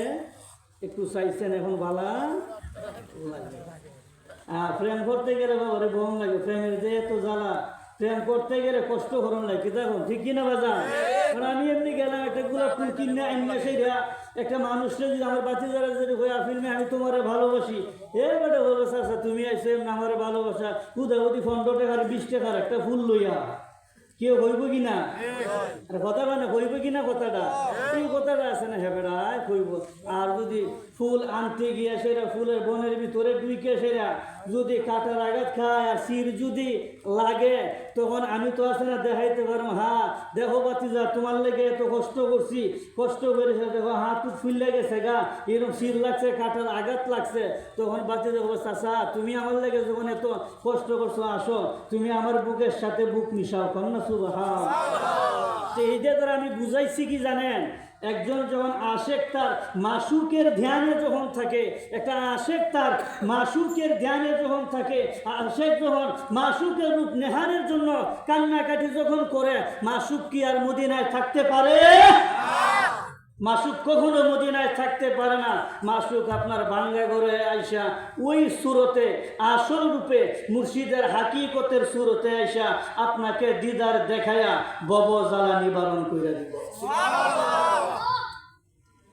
একটু চাইছেন, এখন ভালো লাগে। প্রেম করতে গেলে বাবারে বম লাগে, প্রেমের যে এত জ্বালা, প্রেম করতে গেলে কষ্ট করন লাগে, দেখুন ঠিক কিনা বাজার? কারণ আমি এমনি গেলাম একটা গোলাপ ফুল কিনে আইনা, সেইটা একটা মানুষকে যদি আমার বাতি যারা যদি হয়ে ফিল্মে আমি তোমারে ভালোবাসি, এ বেটা বলবে আচ্ছা তুমি আইসো এমনি আমারে ভালোবাসা, কুদাউদি 15 টাকার 20 টাকার একটা ফুল লইয়া কেউ হইব কিনা? কথা মানে হইব কিনা কথাটা, এই কথাটা আছে না, হেবেড়া হইব। আর যদি ফুল আনতে গিয়া সেরা ফুলের বনের ভিতরে ঢুকে সেরা যদি কাটার আঘাত খায় আর শির যদি লাগে, তখন আমি তো আছে না দেখাইতে পারবো, হ্যাঁ দেখো বাতিজা তোমার লেগে এত কষ্ট করছি, কষ্ট করেছে দেখো হাত ফুল লেগেছে গা, এরকম শির লাগছে, কাটার আঘাত লাগছে, তখন বাতিজা বলবো চাচা তুমি আমার লেগে যখন এত কষ্ট করছো, আসো তুমি আমার বুকের সাথে বুক মিশাও, কন্যা সুবহানাল্লাহ। এইটা দ্বারা আমি বুঝাইছি কি জানেন, একজন যখন আশেক তার মাসুকের ধ্যানে যখন থাকে, একটা আশেক তার মাসুকের ধ্যানে যখন থাকে, আশেক যখন মাসুকের রূপ নেহারের জন্য কান্নাকাটি যখন করে, মাসুক কি আর মদিনায় থাকতে পারে? মাসুক কখনো মদিনায় থাকতে পারে না। মাসুক আপনার বাঙ্গা ঘরে আইসা ওই সুরতে আসল রূপে মুর্শিদের হাকিকতের সুরতে আইসা আপনাকে দিদার দেখায়া বব জ্বালা নিবারণ করে দিব।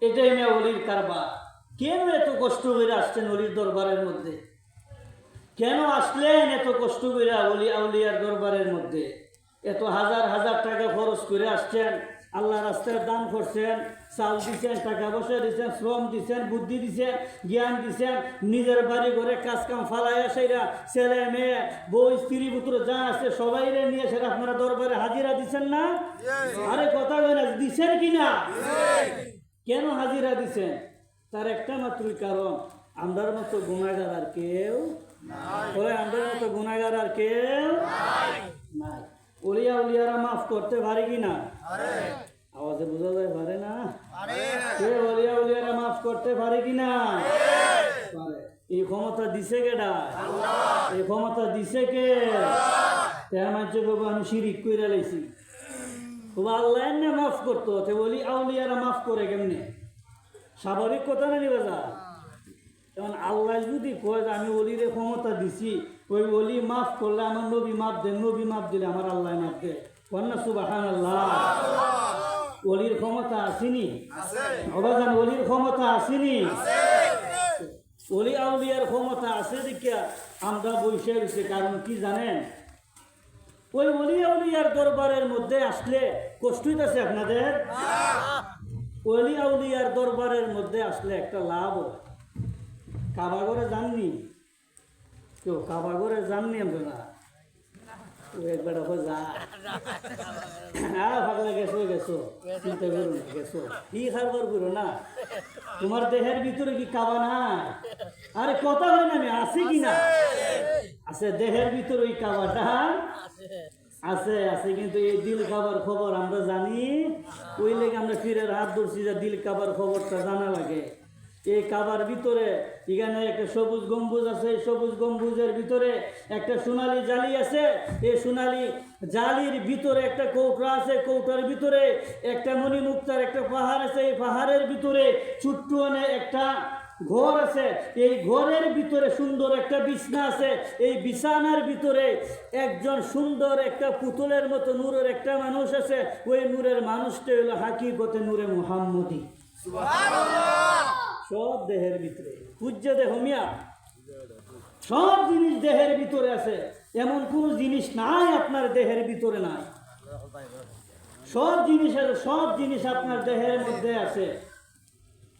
এটাই না অলির কারবার। কেন এত কষ্ট করে আসছেন অলির দরবারের মধ্যে? কেন আসলেন এত কষ্ট করে অলি আউলিয়ার দরবারের মধ্যে? এত হাজার হাজার টাকা খরচ করে আসছেন, আল্লাহ রাস্তায় দান করছেন, চাল দিচ্ছেন, টাকা পয়সা দিচ্ছেন, শ্রম দিচ্ছেন, বুদ্ধি দিচ্ছেন, জ্ঞান দিচ্ছেন, নিজের বাড়ি ঘরে কাজ কাম ফালাইয়া সেরা ছেলে মেয়ে বউ স্ত্রী পুত্র যা আছে সবাই নিয়ে সেরা আপনারা দরবারে হাজিরা দিচ্ছেন না? আরে কথা বলে দিচ্ছেন কিনা? কেন হাজিরা দিচ্ছেন? তার একটা মাত্রই কারণ, আমরার মতো গুনাহগার আর কেউ নাই। আমরার মতো গুনাহগার আর কেউ নাই। ওলিয়া উলিয়ারা মাফ করতে পারে কি না? আওয়াজে বোঝা যায় পারে না? কে ওলিয়া উলিয়ারা মাফ করতে পারে কি না? পারে। এই ক্ষমতা দিছে কেডা? এই ক্ষমতা দিছে কে? তার মাঝে বাবু আমি শিরিক কইরা লাইছি। আল্লাহ এনে মাফ করতো, ওলি আউলিয়ারা মাফ করে কেমনে? স্বাভাবিক কথা না নিবে যা। যেমন আল্লাহ যদি কয় যে আমি অলিরে ক্ষমতা দিছি, ওই অলি মাফ করলে আমার নবী মাফ দেন, নবী মাফ দিলে আমার আল্লাহ মাফ দেয়। কন্যা সুবহানাল্লাহ। অলির ক্ষমতা আসেনি? অবাজান অলির ক্ষমতা আসেনি? অলি আউলিয়ার ক্ষমতা আছে দেখিয়া আমরা বসে রয়েছে। কারণ কি জানেন? ওই অলি আউলিয়ার দরবারের মধ্যে আসলে কষ্ট হইতেছে আপনাদের? অলি আউলিয়ার দরবারের মধ্যে আসলে একটা লাভ হয়। কাবাগরে যাননি কেউ? কাবাগরে যাননি আমরা? একবার যা ফাঁকলে গেছো গেছো চিন্তা করো না, গেছো কি খাবার করো না? তোমার দেহের ভিতরে কি কাবা না? আরে কথা হয় না, আমি আছে কি না? আছে, দেহের ভিতরে ওই কাবাটা আছে আছে। কিন্তু এই দিল কাবার খবর আমরা জানি, ওই লেগে আমরা ফিরের হাত ধরছি যে দিল কাবার খবরটা জানা লাগে। এই কাবার ভিতরে এখানে একটা সবুজ গম্বুজ আছে, সবুজ গম্বুজের ভিতরে একটা সোনালী জালি আছে, এই সোনালী জালির ভিতরে একটা কৌটা আছে, কৌটার ভিতরে একটা মণিমুক্তার একটা পাহাড় আছে, এই পাহাড়ের ভিতরে ছোট্ট একটা ঘর আছে, এই ঘরের ভিতরে সুন্দর একটা বিছনা আছে, এই বিছানার ভিতরে একজন সুন্দর একটা পুতুলের মতো নূরের একটা মানুষ আছে, ওই নূরের মানুষটা হলো হাকিকতে নূরে মুহাম্মদী। সব দেহের ভিতরে পূজ্য দেহ মিয়া, সব জিনিস দেহের ভিতরে আছে, এমন কোন জিনিস নাই আপনার দেহের ভিতরে নাই। সব জিনিস আছে, সব জিনিস আপনার দেহের মধ্যে আছে,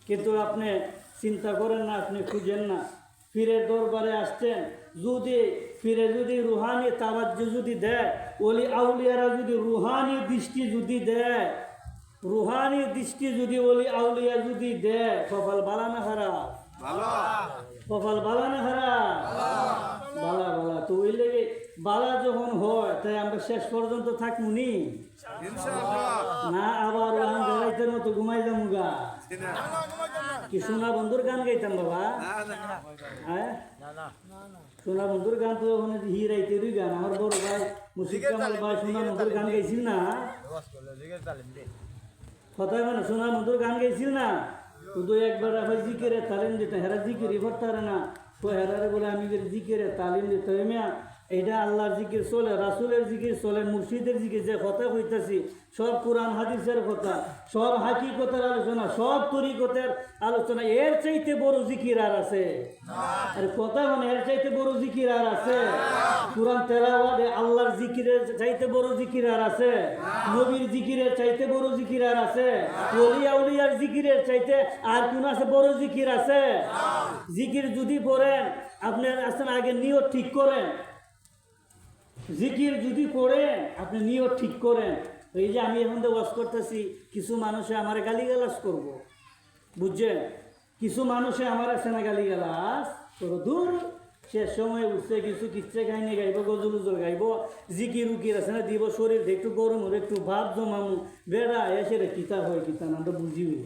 কিন্তু আপনি চিন্তা করেন না, আপনি খুঁজেন না। পীরের দরবারে আসছেন, যদি পীরে যদি রুহানি তাওয়াজ্জুহ যদি দেয়, ওলি আউলিয়ারা যদি রুহানি দৃষ্টি যদি দেয়, রুহানি দৃষ্টি যদি ওলি আউলিয়া যদি দেয়, কপাল বালা না খারাপ? কপাল বালা না খারাপ? বালা বালা। তো ওই লেগে বালা যখন হয়, তাই আমরা শেষ পর্যন্ত থাকবনি না? আবার গাইতের মতো ঘুমাই যাবো গা? কি সোনা বন্ধুর গান গাইতাম বাবা? হ্যাঁ, সোনা বন্ধুর গান তো ওখানে হিরাইতেরই গান। আমার বড় ভাই মুশিদ কামাল ভাই সোনা বন্ধুর গান গাইছিল না? কথায় মানে সোনা বন্ধুর গান গাইছিল না? শুধু একবার আবার জিকিরে তালিম দিতে, হেরা জিকিরই করতে না, তো হেরারে বলে আমি জিকিরে তালিম দিতে। এইটা আল্লাহর জিকির চলে, রাসুলের জিকির চলে, মুর্শিদের জিকির। যে কথা কইতাছি সব কোরআন হাদিসের কথা, সব হাকিকতের আলোচনা, সব তরিকতের আলোচনা। এর চাইতে বড় জিকির আর আছে? আর কথা মানে এর চাইতে বড় জিকির আর আছে? কোরআন তেলাওয়াত আল্লাহর জিকিরের চাইতে বড় জিকির আর আছে? নবীর জিকিরের চাইতে বড় জিকির আর আছে? ওলি আউলিয়ার জিকিরের চাইতে আর কোন আছে বড় জিকির আছে? জিকির যদি পড়েন, আপনার আসেন আগে নিয়ত ঠিক করেন। জিকির যদি পড়েন, আপনি নিয়ত ঠিক করেন। এই যে আমি এখন তো ওয়াজ করতেছি, কিছু মানুষে আমার গালিগালাজ করব, বুঝছেন? কিছু মানুষে আমার আছে না গালিগালাজ করবো, দূর শেষ সময় উঠছে কিছু কিচ্ছে কাহিনী গাইব, গজল উজল গাইব, জিকির উকির আছে না দিব, শরীর একটু গরম হলে একটু ভাব জমামু, বেড়া এসে রে কিতা হয় কিতা না আমরা বুঝি হই।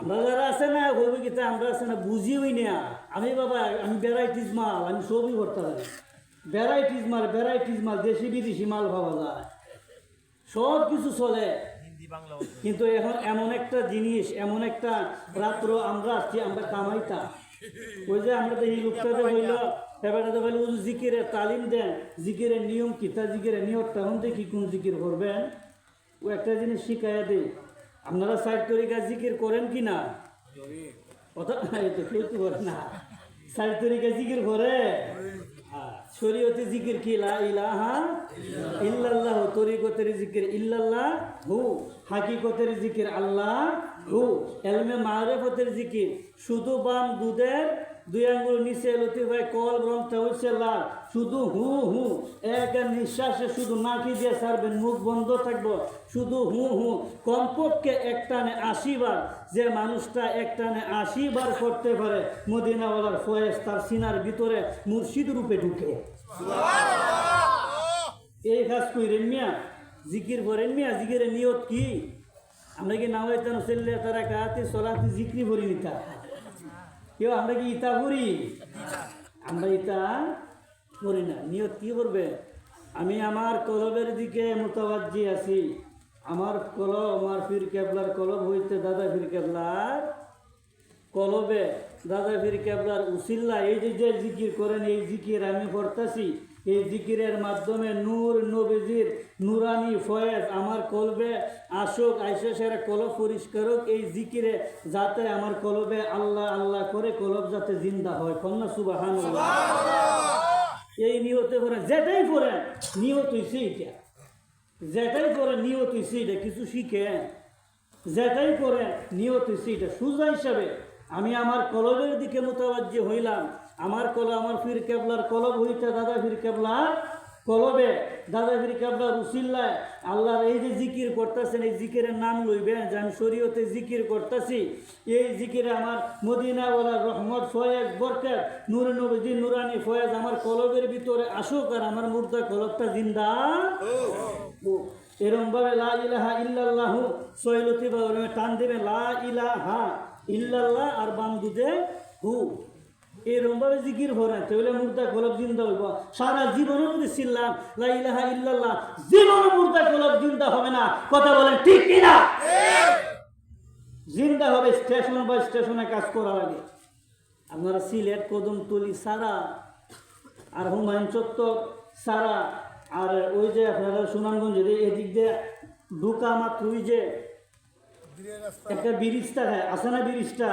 আমরা যারা আছে না হইবে কিতা আমরা আছে না বুঝি হই না। আমি বাবা আমি ভ্যারাইটিস মাল, আমি সবই করতে পারি। ভ্যারাইটিস মাল দেশি বিদেশি মাল পাওয়া যায়, সব কিছু চলে। কিন্তু এখন এমন একটা জিনিস, এমন একটা রাত্র আমরা আসছি, আমরা কামাইতা ওই যে আমরা তো এই লোকটাতে হইল এবারে হইল জিকিরের তালিম দেন, জিকিরের নিয়ম কি, তা জিকিরের নিয়ম তখন দেখি কোন জিকির করবেন। ও একটা জিনিস শিখাইয়া দেয়, আপনারা সাইড তরিকা জিকির করেন কি না? কথা তো কেউ তো করে না। সাইড তরিকা জিকির করে, শরীয়তে জিকির কি লা ইলাহা ইল্লাল্লাহ, তরিকতের জিকির ইল্লাল্লাহ হু, হাকিকতের জিকির আল্লাহ হু, এলমে মারিফতের জিকির শুধু বাম দুধের 2 আঙ্গুল নিচে লতিফায় কল ব্রমটা হচ্ছে লাল, শুধু হু হু, এক নিঃশ্বাসে শুধু নাকি দিয়ে ছাড়বেন, মুখ বন্ধ থাকবো, শুধু হু হু, কমপক্ষে একটানে 80 বার। যে মানুষটা একটানে 80 বার করতে পারে, মদিনাওয়ালার ফয়েজ তার সিনার ভিতরে মুর্শিদ রূপে ঢুকে। এই কাজ কইরেন মিয়া, জিকির করেন মিয়া। জিকিরের নিয়ত কি? আমরা কি নাওয়াইতান সেল্লে তারা কাহাতে সলাতে জিক্রি ভরি নিতা কেউ, আমরা কি ইতা করি? আমরা ইতা করি না। নিয়ত কি করবে? আমি আমার কলবের দিকে মোতাবাজ্জি আছি, আমার কলব, আমার ফির কেবলার কলব হইতে দাদা ফির কেবলার কলবে, দাদা ফির কেবলার উসিল্লা। এই যে জিকির করেন, এই জিকির আমি করতেছি, এই জিকিরের মাধ্যমে নূর নবীজির নুরানি ফয়েজ আমার কলবে আসুক, আইসা সেরা কলব পরিষ্কার হোক। এই জিকিরে যাতে আমার কলবে আল্লাহ আল্লাহ করে কলব যাতে জিন্দা হয়। কন্যা সুবহানাল্লাহ। এই নিয়তে করেন, যেটাই করেন নিয়ত হইছে এটা, যেটাই করেন নিয়ত হইছে এটা, কিছু শিখেন, যেটাই করেন নিয়ত হইছে এটা। সুজা হিসাবে আমি আমার কলবের দিকে মোতাবাজ্জি হইলাম, আমার কলব, আমার ফির কেবলার কলব হইতে দাদা ফির কেবলার কলবে, দাদা ফির কেবলার উসিল্লায় আল্লাহর এই যে জিকির করতেছেন, এই জিকিরের নাম লইবেন যে আমি শরীয়তে জিকির করতেছি। এই জিকিরে আমার মদিনাওয়ালার রহমত ফয়েজ বরকত নূর নবীজি নুরানি ফয়েজ আমার কলবের ভিতরে আসুক, আর আমার মুর্দা কলবটা জিন্দা। এরকম ভাবে লা ইলাহা ইল্লাল্লাহু সৈলতি ভাবে টান দেবেন, লা ইলাহা ইল্লাল্লাহ আর বাম দুধে হু, এরকম ভাবে জিকির করেন, তাহলে মুর্দা কলব জিন্দা হইব। সারা জীবনে যদি ছিলাম লা ইলাহা ইল্লাল্লাহ, জীবনে মুর্দা কলব জিন্দা হবে না। কথা বলেন ঠিক কিনা? জিন্দা হবে স্টেশন বাই স্টেশনে কাজ করা লাগে। আপনারা সিলেট কদমতলি সারা, আর হুমায়ুন চত্বর সারা, আর ওই যে আপনারা সুনামগঞ্জ এদিক দিয়ে ঢুকা মাত্র ওই যে একটা ব্রিজটা আছে না, ব্রিজটা,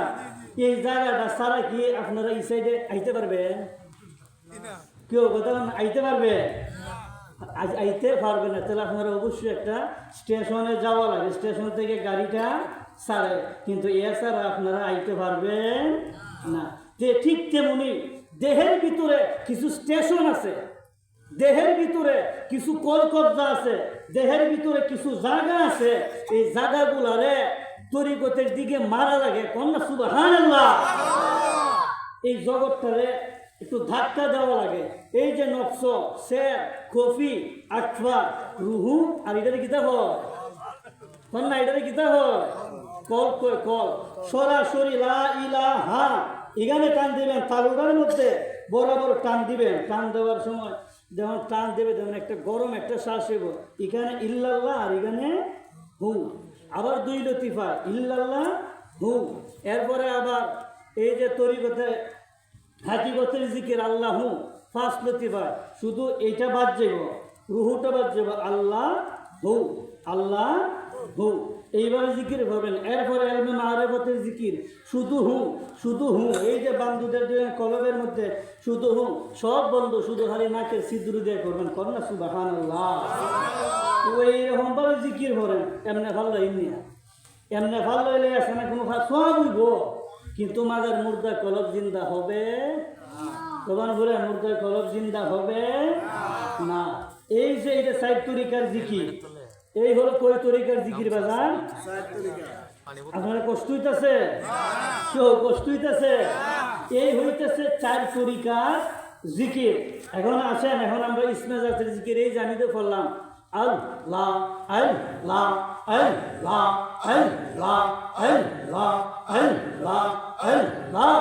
এই জায়গাটা সারা কি আপনারা এই সাইডে আইতে পারবেন? কেউ কথা আইতে পারবে? আজ আইতে পারবে না, তাহলে আপনারা অবশ্যই একটা স্টেশনে যাওয়া লাগে, স্টেশন থেকে গাড়িটা ছাড়ে, কিন্তু এছাড়া আপনারা আইতে পারবেন না। ঠিক তেমনি দেহের ভিতরে কিছু স্টেশন আছে, দেহের ভিতরে কিছু কলকব্জা আছে, দেহের ভিতরে কিছু জায়গা আছে, এই জায়গাগুলারে তরিকতের দিকে মারা লাগে। কন্যা সুবহানাল্লাহ। এই জগৎটারে একটু ধাক্কা দেওয়া লাগে। এই যে নফস, শের, কফি, আটফা, রুহু, আর এটারে কিতা হয় কন্যা, এটারে কিতা হয় কল, কল সরাসরি লা ইলাহা এখানে টান দিবেন, তালুটার মধ্যে বরাবর টান দিবেন। টান দেওয়ার সময় যখন টান দেবে তখন একটা গরম একটা শ্বাস হইব, এখানে ইল্লাল্লাহ আর এখানে হু, আবার 2 লতিফা ইল্লাল্লাহ হু, এরপরে আবার এই যে তরিকতে হাকিকতের জিকির আল্লাহ হু 5 লতিফা, শুধু এইটা বাদ যাব, রুহুটা বাদ যাব, আল্লাহ হু আল্লাহ হু, এইভাবে জিকির করবেন। এরপরে এলমে মারিফতের জিকির শুধু হু, শুধু হু। এই যে বান্ধুদের কলবের মধ্যে শুধু হু, সব বন্ধ, শুধু খালি নাকের সিদ্দুর দিয়ে করবেন। কন্যা সুবহানাল্লাহ। ওই এরকম ভাবে জিকির করেন, এমনি ভালো এমনি, এমনি ভালো হইলে আছে না কোনো সব হইব, কিন্তু মাজার মুর্দা কলব জিন্দা হবে, তখন বলে মুর্দা কলব জিন্দা হবে না। এই যে এটা সাইড তরিকার জিকির, এই হলো কই তরিকার জিকির বাজার। আপনারা কষ্ট হইতেছে? কেউ কষ্ট হইতেছে? এই হইতেছে 4 তরিকার জিকির। এখন আসেন, এখন আমরা ইসমে জাতের জিকির এই জানিতে করলাম, আল্লাহ আল্লাহ আল্লাহ আল্লাহ আল্লাহ আল্লাহ আল্লাহ।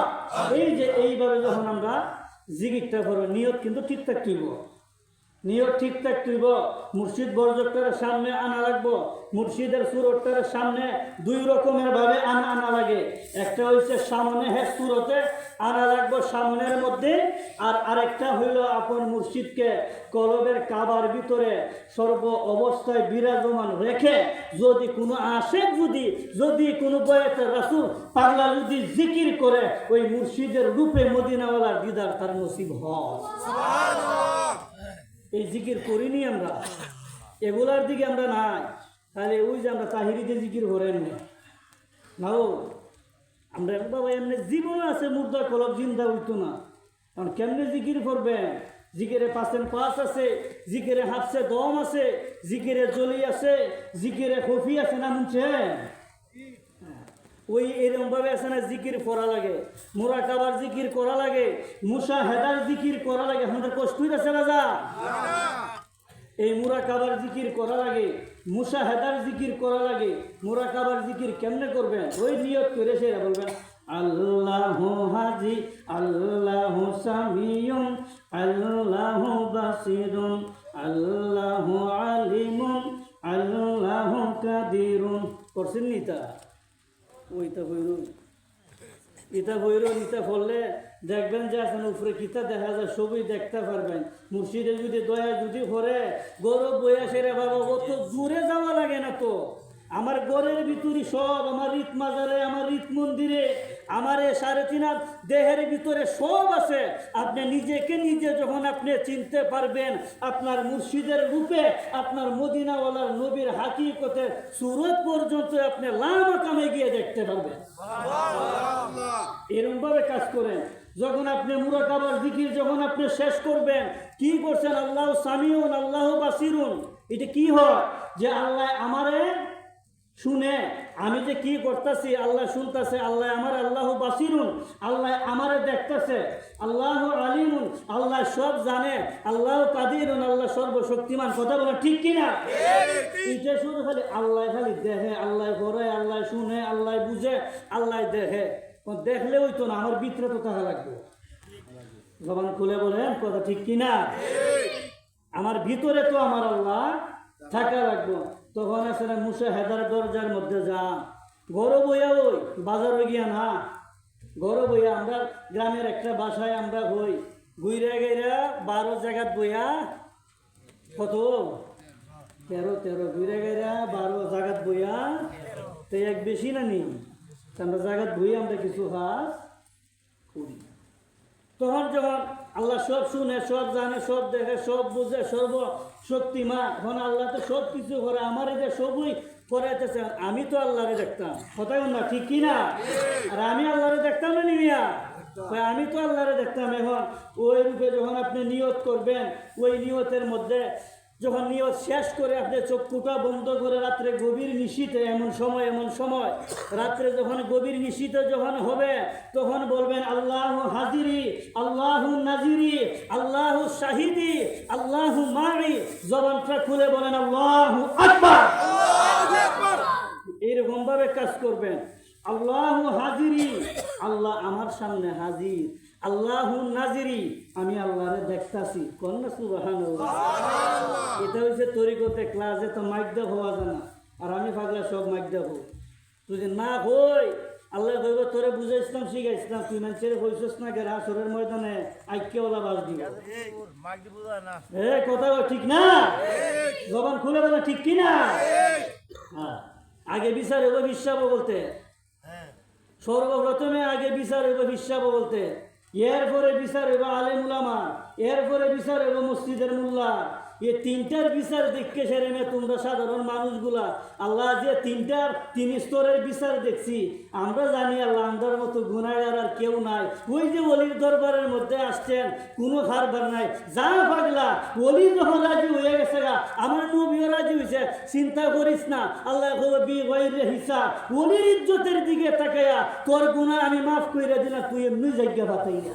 এই যে এইভাবে যখন আমরা জিকিরটা করবো, নিয়ত কিন্তু ঠিকঠাক দিব। নিয়ত ঠিক থাকতেইব। মুর্শিদ বরজকটার সামনে আনা লাগবো, মুর্শিদের সুরতটার সামনে দুই রকমের ভাবে আনা লাগে। একটা হচ্ছে সামনে সুরতে আনা লাগবো সামনের মধ্যে, আর আরেকটা হইল আপন মুর্শিদকে কলবের কাবার ভিতরে সর্ব অবস্থায় বিরাজমান রেখে যদি কোনো আশেক যদি কোনো বয়াতের রাসূল পাগলা যদি জিকির করে ওই মুর্শিদের রূপে মদিনাওয়ালার দিদার তার নসিব হয়। এই জিকির করিনি আমরা, এগুলার দিকে আমরা নাই। তাহলে ওই যে আমরা তাহিরিতে জিকির করেন নাও, আমরা বাবা এমনি জীবন আছে মুর্দা কলব জিন্দা হইতো না। কারণ কেমনে জিকির করবেন? জিকিরে 5 আছে, জিকিরে হাফসে দম আছে, জিকিরে জলি আছে, জিকিরে খফি আছে, না শুনছেন? ওই এরকম ভাবে আছে না, জিকির করা লাগে, মুরাকাবার জিকির করা লাগে, মুশাহাদার জিকির করা লাগে। আমাদের কষ্ট হইতেছে রাজা, এই মুরাকাবার জিকির করা লাগে, মুশাহাদার জিকির করা লাগে। মুরাকাবার জিকির কেমনে করবেন? ওই নিয়ত করে সেটা বলবেন আল্লাহু হাজি, আল্লাহু সামিউন, আল্লাহু বাসিরুন, আল্লাহু আলিমুন, আল্লাহু কাদিরুন। করছেন নিতা? ওইটা বইরুন, ইটা বইরুন। ইটা পড়লে দেখবেন যে আসলে উপরে কিতা দেখা যায় সবই দেখতে পারবেন। মুর্শিদে যদি দয়া যদি করে গৌরব বইয়া সেরে বাবা, অত দূরে যাওয়া লাগে না তো। আমার ঘরের ভিতরে সব, আমার রীত মাজারে, আমার রীত মন্দিরে, আমার 3.5 হাত দেহের ভিতরে সব আছে। আপনি নিজেকে নিজে যখন আপনি চিনতে পারবেন, আপনার মুর্শিদের রূপে, আপনার মদিনাওয়ালার নবীর হাকিকতের সুরত পর্যন্ত আপনি লামা কামে গিয়ে দেখতে পারবেন। এরকম ভাবে কাজ করেন। যখন আপনি মুরাকাবার জিকির যখন আপনি শেষ করবেন, কি করছেন? আল্লাহ সামিউন, আল্লাহ বাসিরুন। এটা কি হয়? যে আল্লাহ আমারে শুনে, আমি যে কি করতেছি আল্লাহ শুনতেছে, আল্লাহ আমার, আল্লাহ বাসিরুন, আল্লাহ আমারে দেখতেছে, আল্লাহ আলিমুন, আল্লাহ সব জানে, আল্লাহ কাদিরুন, আল্লাহ সর্বশক্তিমান। কথা বলে ঠিক কিনা? এটা শুধু খালি আল্লাহ খালি দেখে, আল্লাহ করে, আল্লাহ শুনে, আল্লাহ বুঝে, আল্লাহ দেখে। দেখলে ওই তো না, আমার ভিতরে তো থাকা লাগবে। জবান খুলে বলেন কথা ঠিক কিনা? আমার ভিতরে তো আমার আল্লাহ থাকা লাগবে। তখন আছে না মুশাহাদার দরজার মধ্যে যা, ঘর বইয়া ওই বাজার হয়ে গিয়া না, ঘর বইয়া আমরা গ্রামের একটা বাসায় আমরা হই, ঘুরে গেরা 12 জায়গাত বইয়া, কত 13 ঘুরে গেরা 12 জায়গাত বইয়া, তো এক বেশি না নি আমরা জায়গাত বই আমরা কিছু কাজ করি। তখন যখন আল্লাহ সব শুনে, সব জানে, সব দেখে, সব বুঝে, সর্বশক্তিমান, এখন আল্লাহ তো সব কিছু করে, আমার এটা সবই করাইতেছে। আমি তো আল্লাহরে দেখতাম, কথাই না ঠিক কিনা? আর আমি আল্লাহরে দেখতাম না নিমিয়া, আমি তো আল্লাহরে দেখতাম। এখন ওই রূপে যখন আপনি নিয়ত করবেন, ওই নিয়তের মধ্যে যখন নিয়ত শেষ করে আপনি চক্ষুটা বন্ধ করে রাত্রে গভীর নিশীতে, এমন সময় রাত্রে যখন গভীর নিশীতে যখন হবে, তখন বলবেন আল্লাহু হাজিরি, আল্লাহু নাজিরি, আল্লাহু শাহিদি, আল্লাহু মাই। জবানটা খুলে বলেন আল্লাহু আকবার। এইরকম ভাবে কাজ করবেন। আল্লাহু হাজিরি, আল্লাহ আমার সামনে হাজির, আল্লাহু নাজিরি, আমি আল্লাহরে দেখতাছি। কন্যা সুবহানাল্লাহ। এটা হচ্ছে তরিকতে ক্লাসে তো মাইক দেখ হওয়া যায় না, আর আমি পাগলা সব মাইক দেখ। তুই যে না হই আল্লাহ কইব তোরে বুঝাইছিলাম, শিখাইছিলাম, তুই মানুষের হইছিস না গে আসরের ময়দানে আইকেওয়ালা বাস দিব। কথা ঠিক না? জবান খুলে বলে ঠিক কিনা? হ্যাঁ, আগে বিচার হইব বিশ্বাব বলতে, সর্বপ্রথমে আগে বিচার হইব বিশ্বাব বলতে, এরপরে বিচার হইব আলেম উলামা, এরপরে বিচার হইব মসজিদের মোল্লা। এই 3টার বিচার দেখে সেরেমে তোমরা সাধারণ মানুষগুলা, আল্লাহ যে 3 স্তরের বিচার দেখছি, আমরা জানি আল্লাহ আমরার মতো গুনাহগার আর কেউ নাই। ওই যে ওলির দরবারের মধ্যে আসছেন, কোনো খারবার নাই, যা পাগলা ওলি যখন রাজি হয়ে গেছে গা, আমার নবীও রাজি হয়েছে, চিন্তা করিস না, আল্লাহ হিসাব ওলির ইজ্জতের দিকে তাকাইয়া তোর গুনাহ আমি মাফ করে দিলাম, তুই এমনি জায়গা বাতাই না।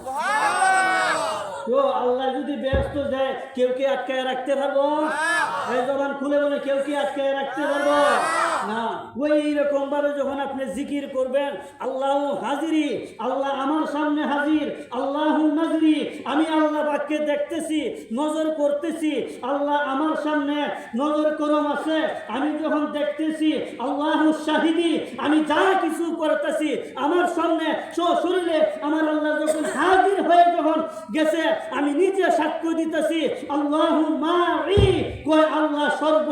তো আল্লাহ যদি ব্যস্ত যায়, কেউ কি আটকায় রাখতে পারবো? এই জবান খুলে বলে কেউ কি আটকায় রাখতে পারবো? না, ওই রকম ভাবে যখন আপনি জিকির করবেন, আল্লাহ হাজিরি, আল্লাহ আমার সামনে হাজির, আল্লাহ নাজরি, আমি আল্লাহ বাক্যে দেখতেছি, নজর করতেছি, আল্লাহ আমার সামনে নজর করম আছে, আমি যখন দেখতেছি, আল্লাহ শাহিদি, আমি যা কিছু করতেছি আমার সামনে শরীরে আমার আল্লাহ যখন হাজির হয়ে যখন গেছে, আমি নিজে সাক্ষ্য দিতেছি, আল্লাহ মাই, কয় আল্লাহ সর্ব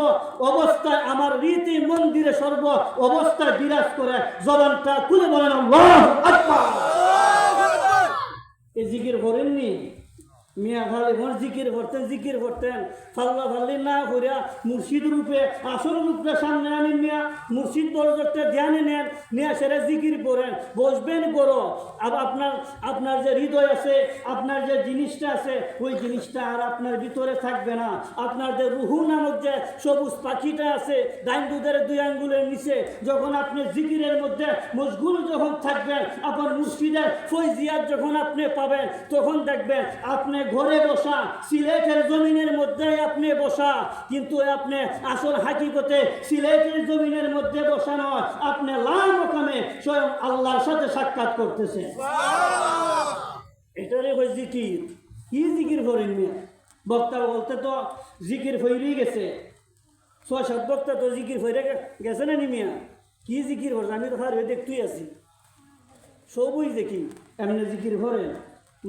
অবস্থায় আমার রীতি মন্দিরে সর্ব অবস্থায় বিরাজ করে। জবানটা খুলে বলেন আল্লাহু আকবার। এই জিকির করেননি? মিয়া খালি ভোর জিকির করতেন ফাল্লা ফাল্লি না করিয়া মুর্শিদ রূপে আসল রূপে সামনে আনেন, নিয়া মুর্শিদ বড়তে ধ্যানে নেন, নিয়ে সেরা জিকির করেন, বসবেন করো। আপনার যে হৃদয় আছে, আপনার যে জিনিসটা আছে, ওই জিনিসটা আর আপনার ভিতরে থাকবে না। আপনার যে রুহু নামক যে সবুজ পাখিটা আছে ডাইন দুধের 2 আঙ্গুলের নিচে, যখন আপনি জিকিরের মধ্যে মশগুল যখন থাকবেন, আপনার মুর্শিদের ফয়জিয়াত যখন আপনি পাবেন, তখন দেখবেন আপনি ঘরে বসা, সিলেটের জমিনের মধ্যে আপনি বসা, কিন্তু আপনি আসল হাকিকতে সিলেটের জমিনের মধ্যে বসা নয়, আপনি লামকামে স্বয়ং আল্লাহর সাথে সাক্ষাৎ করতেছেন। এটারে ওই জিকির। কি জিকির করেন মিয়া? বক্তা বলতে তো জিকির ফইরেই গেছে, 6-7 বক্তা তো জিকির ফইরে গেছে না নি মিয়া? কি জিকির করছে? আমি তো হারে দেখতেই আছি, সবই দেখি। এমনি জিকির করেন,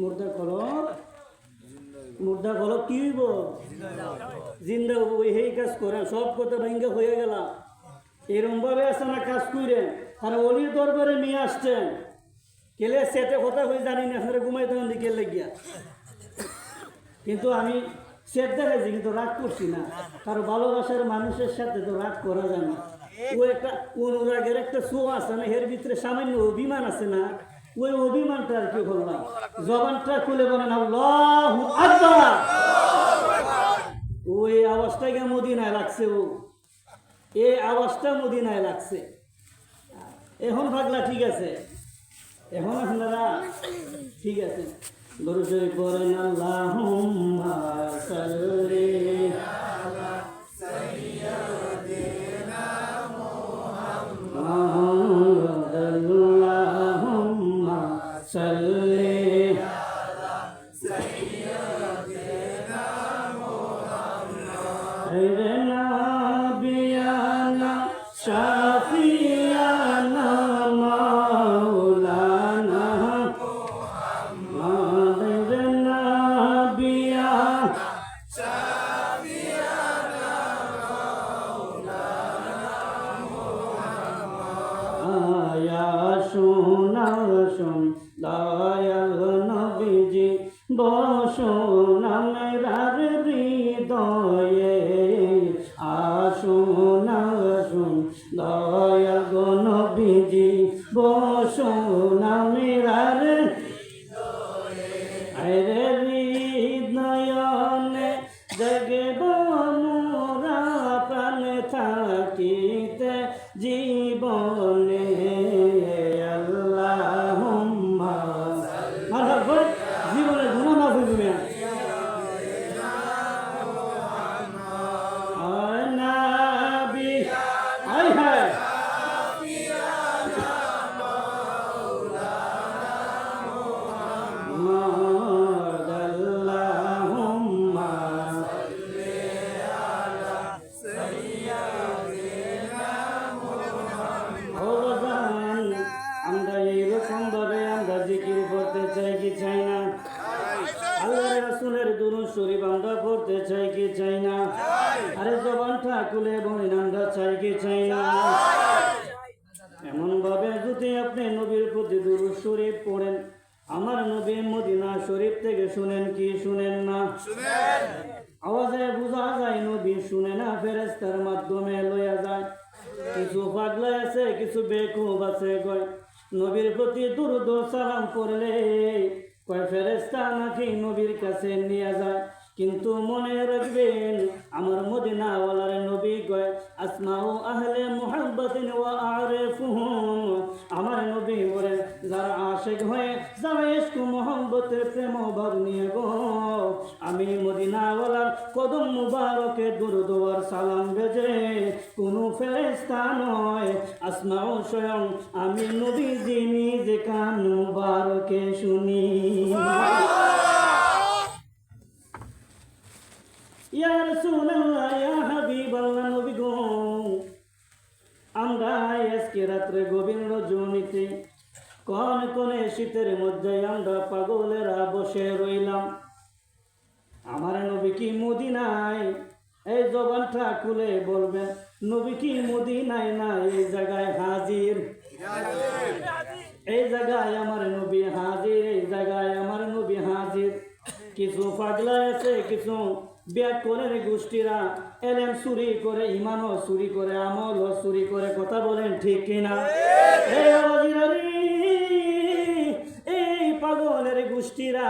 মুর্দা কলব কি হইব? জিন্দা হইব। এই কাজ করেন, সব কথা ভেঙ্গে হয়ে গেল। এরম ভাবে আছে না কাজ করেন, আর অলির দরবারে নিয়ে আসছেন, কেলে সেটে কথা হয়ে জানি না, আপনারা ঘুমাইতে দিকে লেগিয়া। কিন্তু আমি সেট দেখাইছি, কিন্তু রাগ করছি না, কারণ ভালোবাসার মানুষের সাথে তো রাগ করা যায় না। ও একটা অনুরাগের একটা শো আছে না, এর ভিতরে সামান্য অভিমান আছে না, ওই অভিমানটা আর কি করলাম। জবানটা খুলে বলেন আল্লাহু আকবার। ওই আওয়াজটাকে মদিনায় লাগছে, এই আওয়াজটা মদিনায় লাগছে। এখন ভাগলা ঠিক আছে, এখন আপনারা ঠিক আছে। দরুদ শরীফ পড়েন, আল্লাহুম্মা সাল্লি আলা সাইয়্যিদিনা মুহাম্মাদ, আল্লাহুম্মা সাল্লি আলা সাইয়্যিদিনা মুহাম্মাদ, হে নবিয়ানা শাফিয়ানা মাওলানা দয়াল নবীজি বসুন আমার হৃদয়ে, আসুন আসুন দয়াল নবীজি বসুন আমার হৃদয়ে, জগব মোরা প্রাণ থাকিতে জীবনে। জীবনের গুণা মাফ হইবে। আমরা এইরকম ভাবে আমরা জিকির করতে চাই কি চাই না? আল্লাহ রাসূলের দুরূদ শরীফ আমরা পড়তে চাই কি চাই না? আরে জবানটা খুলে বলেন আমরা চাই কি চাই না? এমন ভাবে যদি আপনি নবীর প্রতি দুরূদ শরীফ পড়েন, আমার নবী মদিনা শরীফ থেকে শুনেন কি শুনেন না? আওয়াজে বোঝা যায় নবী শুনে না, ফেরেশতার মাধ্যমে লইয়া যায়। কিছু পাগলা আছে, কিছু বেকুব আছে, কয় নবীর প্রতি দুরূদ সালাম পড়লে কয় ফেরেশতা নাকি নবীর কাছে নিয়ে যায়। কিন্তু মনে রাখবেন, আমার মদিনাওয়ালার নবী কয় আসমাউ আহলে মুহাব্বাতিন ওয়া আরিফুহুম, আমার নবী বলে যারা আশিক হয়ে যারা ইশক মুহাব্বতের প্রেম ভাব নিয়ে গো আমি মদিনাওয়ালার কদম মুবারকে দুরূদ আর সালাম ভেজে কোনো ফেরেশতা নয়, আসমাও স্বয়ং আমি নবীজি নিজে কান মুবারকে শুনি। ইয়া রাসূলুল্লাহ, ইয়া হাবিবাল্লাহ, নবী গো, আমরা আজকে রাত্রে গভীর রজনীতে কোন কোনে শীতের মধ্যে আমরা পাগলেরা বসে রইলাম। আমার নবী কি মদিনায়? এই জবানটা খুলে বলবেন, নবী কি মদিনায় না এই জায়গায় হাজির? এই জায়গায় আমার নবী হাজির, এই জায়গায় আমার নবী হাজির। কিছু পাগলা আছে, কিছু ব্যাকরণের গোষ্ঠীরা এলেম চুরি করে, ইমানও চুরি করে, আমলও চুরি করে। কথা বলেন ঠিক কিনা? এই পাগলের গোষ্ঠীরা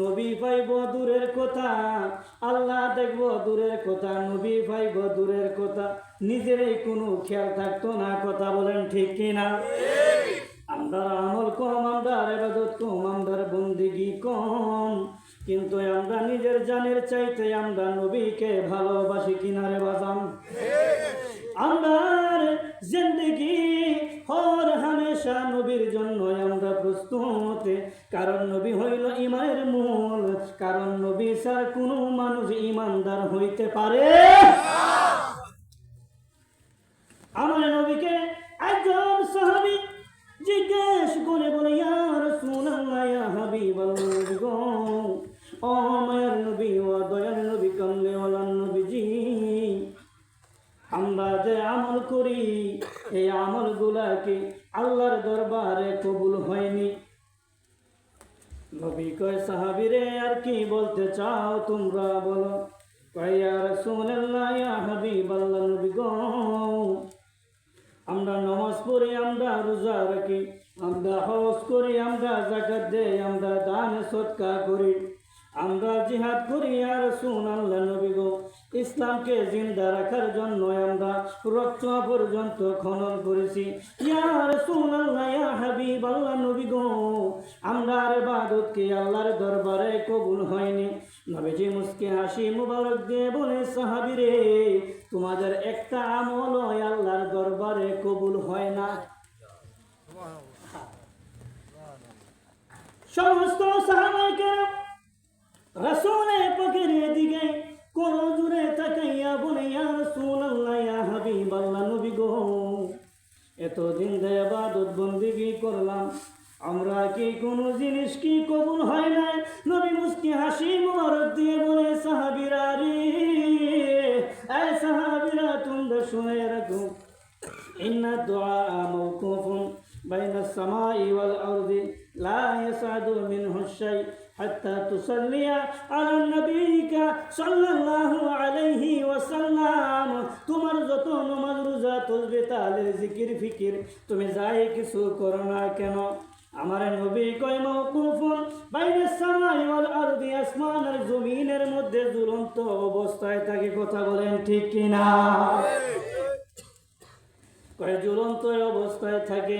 নবী পাইব দূরের কথা, আল্লাহ দেখব দূরের কথা, নবী পাইব দূরের কথা, নিজেরই কোনো খেয়াল থাকতো না। কথা বলেন ঠিক কিনা? আমরা আমল কম, আমরা ইবাদত কম, আমরা বন্দেগী কম, কিন্তু আমরা নিজের জানের চাইতে আমরা নবীকে ভালোবাসি কিনারে বাজান। আমরা জিন্দেগি হর হামেশা নবীর জন্য আমরা প্রস্তুত, কারণ নবী হইল ইমানের মূল, কারণ নবী ছাড়া কোনো মানুষ ইমানদার হইতে পারে। আমার নবীকে একজন সাহাবী জিজ্ঞেস করে বলে, ইয়া রাসূলুল্লাহ, ইয়া হাবিবাল্লাহ, ও মায়ের নবী, ও দয়ার নবী, কমলেওয়ালার নবীজি, আমরা যে আমল করি এই আমলগুলাকে আল্লাহর দরবারে কবুল হয়নি। নবী কয়, সাহাবীরে আর কি বলতে চাও তোমরা বলো? কয়, ইয়া রাসূলুল্লাহ, ইয়া হাবিবাল্লাহ, নবী গো, আমরা নামাজ পড়ি, আমরা রোজা রাখি, আমরা হজ করি, আমরা যাকাত দেই, আমরা দান সদকা করি, আমরা জিহাদ করি। ইয়া রাসূলুল্লাহ, নবী গো, ইসলামকে জিন্দা রাখার জন্য আমরা রক্ত পর্যন্ত খনন করেছি। ইয়া রাসূলুল্লাহ, ইয়া হাবিবাল্লাহ, নবী গো, আমরা ইবাদত কি আল্লাহর দরবারে কবুল হয়নি। নবীজি মুস্কি হাসি মুবারক দিয়ে বলে, সাহাবীরে, তোমাদের একটা আমল আল্লাহর দরবারে কবুল হয় না। সমস্ত সাহাবায়ে রাসূল পাকের দিকে কোন জুড়ে তাকাইয়া বলে, ইয়া রাসূলুল্লাহ, ইয়া হাবিবাল্লাহ, নবী গো, এতদিন যে ইবাদত বন্দেগী করলাম, আমরা কি কোনো জিনিস কি কবুল হয় নাই? নবী মুস্কি হাসি মুবারক দিয়ে বলে, সাহাবীরা রে, এই সাহাবীরা, তোমরা শুনে রাখো, ইন্না দুআ মাওকুফুন বাইনাস সামাই ওয়াল আরদি লা ইয়াসাদু মিনহু শাই হাত্তা তুসাল্লিয়া আলা নবিকা সাল্লাল্লাহু আলাইহি ওয়াসাল্লাম। তোমার যত নামাজ, রোজা, তাসবিহ, তাহলিল, জিকির, ফিকির তুমি যাই কিছু করো না কেন, আমার নবী কয়, মাওকুফুন বাইনাস সামাই ওয়াল আরদি, আসমান আর জমিনের মধ্যে ঝুলন্ত অবস্থায় থাকে। কথা বলেন ঠিক কিনা? কয় ঝুলন্ত অবস্থায় থাকে।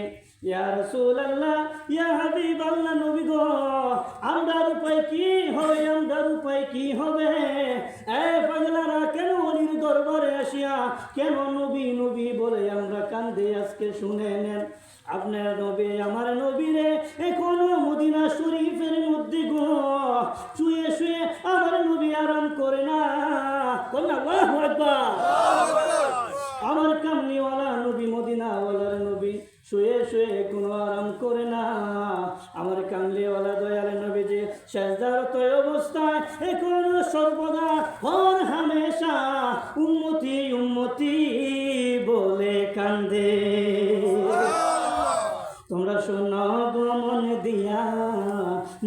ইয়া রাসূলুল্লাহ, ইয়া হাবিবাল্লাহ, নবী গো, আমরার উপায় কি হবে? আমরার উপায় কি হবে? এই পাগলারা কেন ওলির দরবারে আসিয়া কেন নবী নবী বলে আমরা কান্দে? আজকে শুনে নেন, আপনার নবী, আমার নবীরে এখনো মদিনা শরীফের মধ্যে গো শুয়ে শুয়ে আমার নবী আরাম করে না। আল্লাহু আকবার। আমার কামলিওয়ালা নবী, মদিনাওয়ালার নবী শুয়ে শুয়ে কোনো আরাম করে না। আমার কামলিওয়ালা দয়াল নবী যে সেজদারত অবস্থায় এখনো সর্বদা হর হামেশা উম্মতি উম্মতি বলে কান্দে। তোমরা শোনো গো মন দিয়া,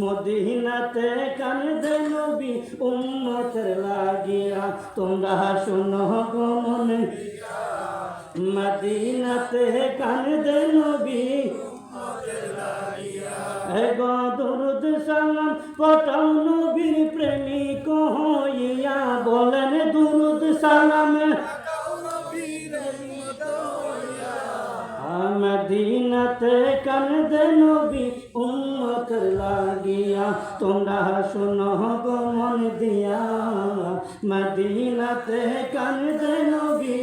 মদিনাতে কান্দে নবী উম্মতের লাগিয়া। তোমরা শোনো গো মন দিয়া, মদিনাতে কান্দে নবী উম্মতের লাগিয়া। হে গো দরুদ সালাম পঠাও নবীর প্রেমিক হইয়া, বলেন দুরুদ সালাম মদিনাতে কান্দে নবী উম্মতের লাগিয়া। তোমরা শোনো গো মন দিয়া, মদিনাতে কান্দে নবী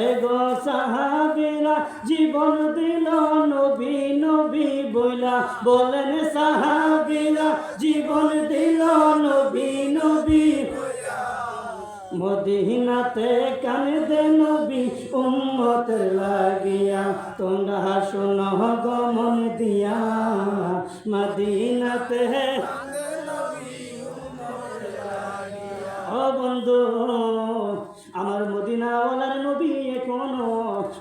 এগো সাহাবীরা জীবন দিল নবী নবী বইলা, বলেন সাহাবীরা জীবন দিল নবী নবী। মদিনাতে কান্দে নবী উম্মতের লাগিয়া, তোমরা শোনো গো মন দিয়া, মদিনাতে ও বন্ধু আমার মদিনাওয়ালার নবী এখনো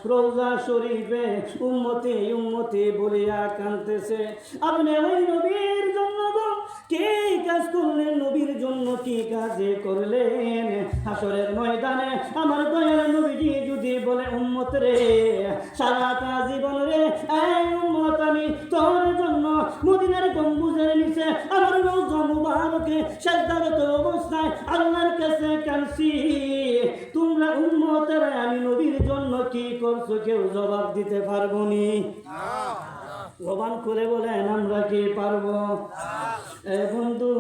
রওজা শরীফে উম্মতি উম্মতি বলিয়া কাঁদতেছে। আপনি ওই নবীর জন্য কি কাজ করলেন, নবীর জন্য কি কাজ করলেন? হাসরের ময়দানে আমার দয়াল নবীজি যদি বলে উম্মত রে সারাটা জীবন রে এই উম্মত আমি তোর জন্য মদিনার গম্বুজের নিচে আমার রওজা মুবারকে সাজদারত অবস্থায় আল্লাহর কাছে কাঁদছি, তোমরা উম্মতের আমি নবীর জন্য কি করছো? কেউ জবাব দিতে পারবো নি? জবান করে বলেন আমরা কি পারবো? এ বন্ধু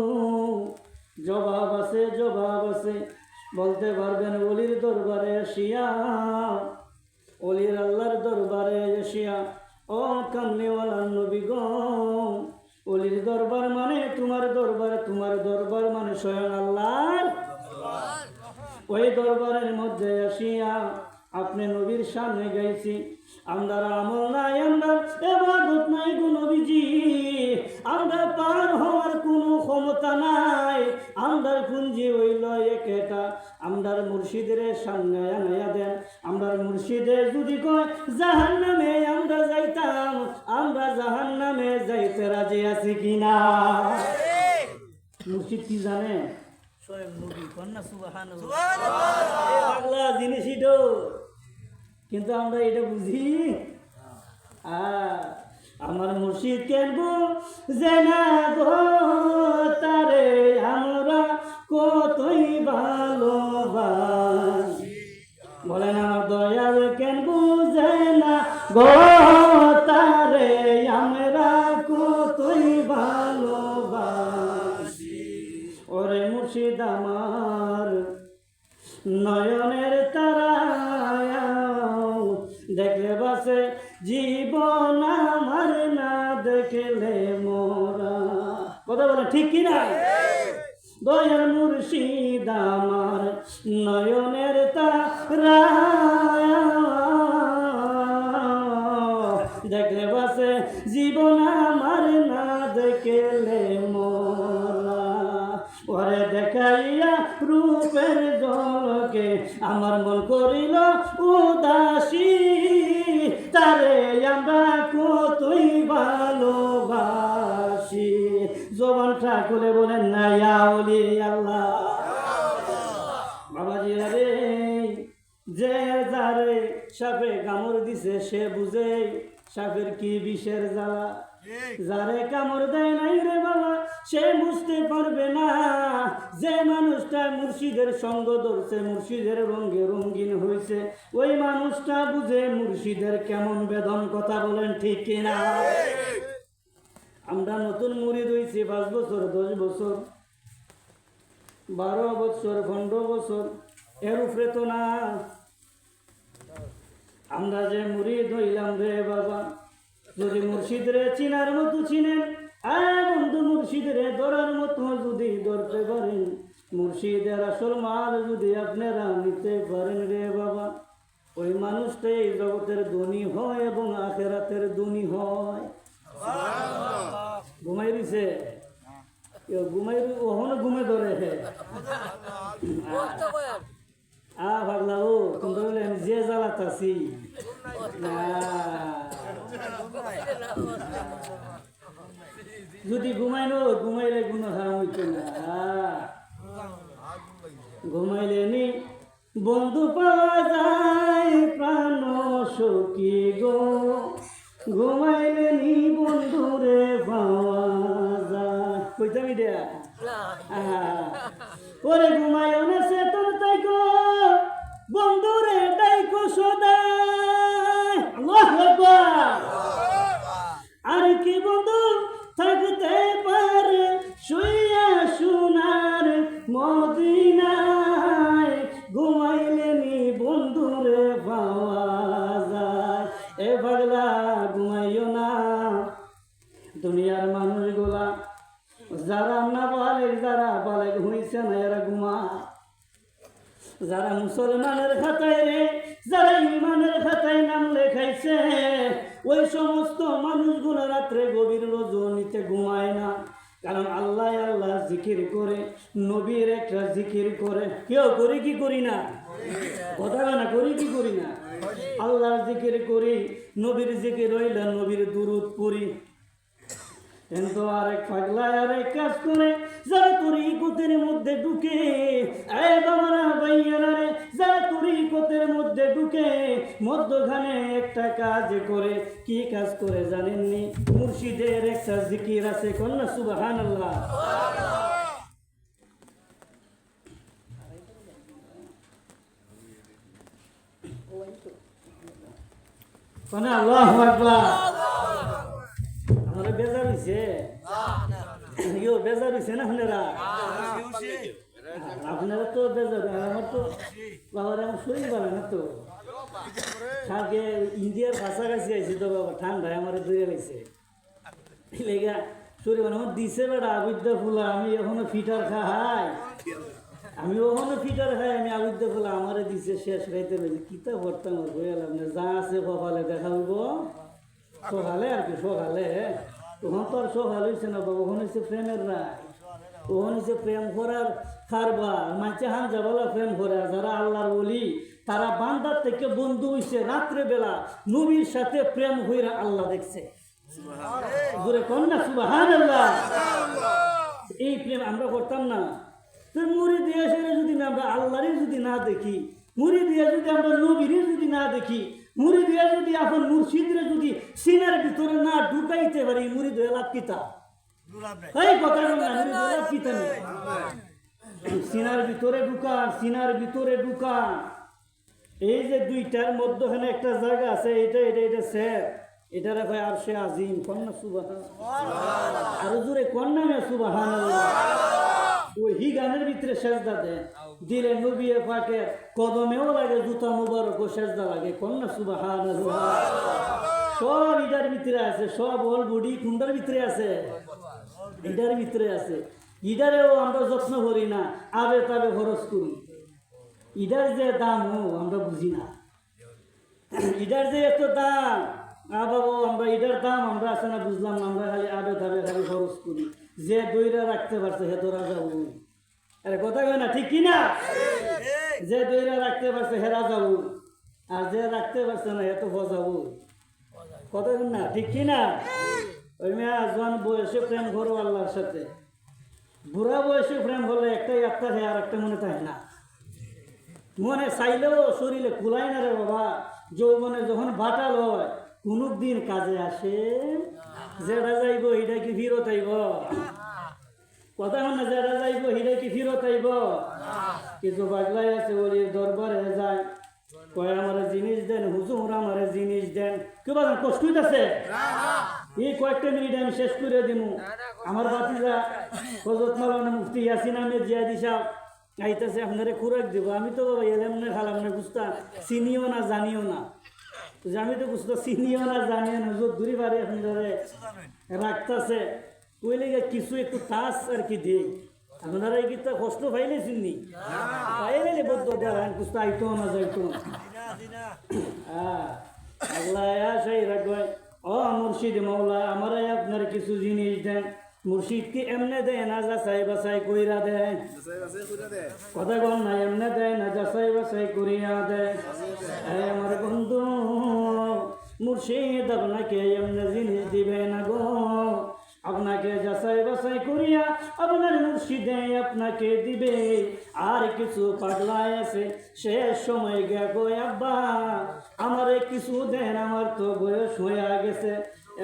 জবাব আছে, জবাব আছে। বলতে পারবেন অলির দরবারে আসিয়া, অলির আল্লাহর দরবারে আসিয়া ও কামলিওয়ালা নবী গো, অলির দরবার মানে তোমার দরবার, তোমার দরবার মানে স্বয়ং আল্লাহর ওই দরবারের মধ্যে আসিয়া আপনি নবীর সামনে গাইছি, আমরা আমল নাই, আমরা ইবাদত নাই গো নবীজি, আমরা পার হওয়ার কোনো ক্ষমতা নাই, আমরার পুঞ্জি হইল একটা, আমরার মুর্শিদের সামনে আনাইয়া দেন। আমরার মুর্শিদে যদি কয় জাহান্নামে আমরা যাইতাম, আমরা জাহান্নামে যাইতে রাজি আছি কিনা? মুর্শিদ কি জানে? স্বয়ং নবী কন্যা সুবহানাল্লাহ, এই পাগলা জিনিসই তো, কিন্তু আমরা এটা বুঝি। আমার মুর্শিদ কেন যে না গো তারে আমরা কতই ভালোবাসি, বলেন আমার দয়াল কেন বুঝে না গো তারে আমরা কতই ভালোবাসি। ওরে মুর্শিদ আমার নয়নের তারা দেখলে বাসে জীবন আমার, না দেখলে মোরা। কথা বলে ঠিক কিনা? দয়াল মুর্শিদ আমার নয়নের তারা দেখলে বাসে জীবন আমার, না দেখলে মোরা। ওরে দেখাইয়া রূপের জলকে আমার মন করিল উদাসী, তারে আমরা কতই ভালোবাসি। জবানটা খুলে বলেন না ইয়া ওলি আল্লাহ। বাবাজি রে, যে যারে সাপে কামড় দিছে সে বুঝে সাপের কি বিষের জ্বালা, যারে কামড় দেয় নাই রে বাবা সে বুঝতে পারবে না। যে মানুষটা মুর্শিদের সঙ্গ ধরছে, মুর্শিদের রঙে রঙিন হয়েছে, ওই মানুষটা বুঝে মুর্শিদের কেমন বেদন। কথা বলেন ঠিক কিনা? আমরা নতুন মুরিদ হয়েছি 5 বছর, 10 বছর, 12 বছর, 15 বছর, এর উপরে তো না। আমরা যে মুরিদ হইলাম রে বাবা, যদি মুর্শিদরে চিনার মতো চিনেন, বন্ধু মুর্শিদরে ধরার মতো যদি ধরতে পারেন, মুর্শিদের আসল মাল যদি আপনারা নিতে পারেন রে বাবা, ওই মানুষটাই জগতের ধনী হয় এবং আখেরাতের ধনী হয়। ঘুমাই দিছে ঘুমাই, ওখানে ঘুমে ধরে ভাবলা ও তোমরা বলে আমি যে জ্বালাতাছি যদি ঘুমাইলো, ঘুমাইলে কোনো হারাম হইতো না। ঘুমাইলে নি বন্ধু পাওয়া যায় প্রাণ সখী গো, ঘুমাইলে নি বন্ধুরে পাওয়া যায়। কইতামি দেয়া ওরে ঘুমাইও না সে তোর তাই গো, বন্ধুরে ডাইকো সদাই। আল্লাহু আকবার। আর কি বন্ধু থাকতে পারে শুইয়া সোনার মদিনায়, ঘুমাইলে নি এ পাগলা ঘুমাইও না। দুনিয়ার মানুষগুলা যারা না বালেক যারা বালেক হইছে না এরা ঘুমা। যারা মুসলমানের খাতায় রে যারা ইমানের খাতায় নাম লেখাইছে ওই সমস্ত মানুষগুলো রাত্রে গভীর রজনীতে ঘুমায় না। কারণ আল্লাহ আল্লাহ জিকির করে, নবীর একটা জিকির করে। কেউ করি কি করি না? কথা না করি কি করি না? আল্লাহর জিকির করি, নবীর জিকির হইলে নবীর দুরূদ পড়ি। কিন্তু আরেক পাগলা আরেক কাজ করে, যারা তরিকতের মধ্যে ঢুকে, বাবারা ভাইয়ারা রে, যারা তরিকতের মধ্যে ঢুকে মধ্যখানে একটা কাজ করে। কি কাজ করে জানেননি? মুর্শিদের একটা জিকির আছে, কন্যা সুবহানাল্লাহ। কন্যা আল্লাহু আকবার। আমার বেজার হইছে, বেজার হইছে না আপনারা? আপনারা তো বেজার, আমার তো বাবার আমার শরীর ভালো না তো। কালকে ইন্ডিয়ার কাছাকাছি আইছি তো বাবা, ঠান্ডায় আমার ধরে গেছে লেগা শরীর আমার দিছে বেড়া আবিদ্যা ফুলা। আমি এখনো ফিটার খাই, আমি ওখানে ফিটার খাই, আমি আবিদ্যা ফুলা আমারে দিছে শেষ রাইতে রয়েছে। কিতা ভরতাম হয়ে গেলাম না, যা আছে কপালে দেখা হইব সকালে আর কি। সকালে তখন তো আর সকাল হয়েছে না বাবা, ওখানে হচ্ছে প্রেমের রায়, ওখানে হচ্ছে প্রেম করার কারবার। মাঝে হান যাবলা প্রেম করে, যারা আল্লাহর বলি তারা বান্দার থেকে বন্ধু হইছে। রাত্রে বেলা নবীর সাথে প্রেম হইরা আল্লাহ দেখছে। জোরে কন্যা সুবহানাল্লাহ। এই প্রেম আমরা করতাম না। তো মুড়ি দিয়ে সেরে যদি আমরা আল্লাহরে যদি না দেখি, মুড়ি দিয়ে যদি আমরা নবীরে যদি না দেখি, মুড়ি দিয়ে যদি এখন মুর্শিদরে যদি সিনার ভিতরে না ঢুকাইতে পারি, মুড়ি দিয়ে লাভ কিতা? এই কথা না, মুড়ি দিয়ে লাভ কিতা নেই। সিনার ভিতরে ঢুকান, সিনার ভিতরে ঢুকান। এই যে দুইটার মধ্যখানে একটা জায়গা আছে, এটা এটা এটা স্যার, এটা রাখে আর সে আজিম। কন্যা সুবহানাল্লাহ। আরো জোরে কন্যা সুবহানাল্লাহ। ওই হি গানের ভিতরে সেজদা দেন, দিলে নবী পাকের কদমেও লাগে, জুতা মুবারক ও সেজদা লাগে। কন্যা সুবহানাল্লাহ। সব ইটার ভিতরে আছে, সব অল বডি কুন্ডার ভিতরে আছে, ইটার ভিতরে আছে। ইটারেও আমরা যত্ন করি না, আবে তাবে খরচ করি। ইটার যে দাম আমরা বুঝি না, ইটার যে এত দাম বাবু, আমরা ইটার দাম আমরা আছে না বুঝলাম না। আমরা খালি আবে তাবে খালি খরচ করি। যে দইরা রাখতে পারছে হে তো রাজা বউ। আরে কথা কয় না, ঠিক কিনা? যে দইরা রাখতে পারছে হে রাজা বউ, আর যে রাখতে পারছে না হে তো ফজা বউ। কথা কয় না, ঠিক কিনা? ওই মেয়া জোয়ান বয়সে প্রেম করো আল্লাহর সাথে, বুড়া বয়সে প্রেম হলে একটাই আত্মা হয়, আর একটা মনে থাকে না। মনে চাইলেও শরীরে কুলায় না রে বাবা। যৌবনে যখন বাটাল হয় কোনো দিন কাজে আসে। যেটা যাইব এটা কি ফিরত আইব? কথা না, যেটা যাইব এটা কি ফিরত আইব? কিছু পাগলাই আছে ওলির দরবারে যায়, কয় আমার জিনিস দেন হুজুর, আমার জিনিস দেন। কেউ কষ্ট হইতেছে, এই কয়েকটা মিনিট আমি শেষ করে দিব। আমার বাতিজা হযরত মাওলানা মুফতি ইয়াসিন আহমেদ জিয়াদি সাহেব আইতেছে, আপনারে খুরাক দিব। আমি তো বাবা এলাম না খালাম না, বুঝতা চিনিও না জানিও না। আমি তো বুঝতে চিনিও না জানিও না, যত দূরে বাড়ি এখন ধরে রাখতেছে। ওই লেগে কিছু একটু তাস আর কি দিই। আপনারা এই গীতটা কষ্ট পাইলে শুননি, পাইলে বদ্ধ দেন বুঝতে আইতো না যাইতো না। আল্লাহ সেই রাখবে, ও মুর্শিদ মৌলা আমারে আপনার কিছু জিনিস দেন। মুর্শিদ কি এমনে দেয় না যাচাই বাছাই কইরা দেয়? কথা বল না, এমনে দেয় না যাচাই বাছাই করিয়া দেয়। আমার বন্ধু মুর্শিদ আপনাকে এমনে জিনিস দিবে না গো, আপনাকে যাচাই বাছাই করিয়া আপনার মুর্শিদে আপনাকে দিবে। আর কিছু পাগলায় আছে শেষ সময় গো আব্বা আমারে কিছু দেন, আমার তো বয়স হয়ে গেছে।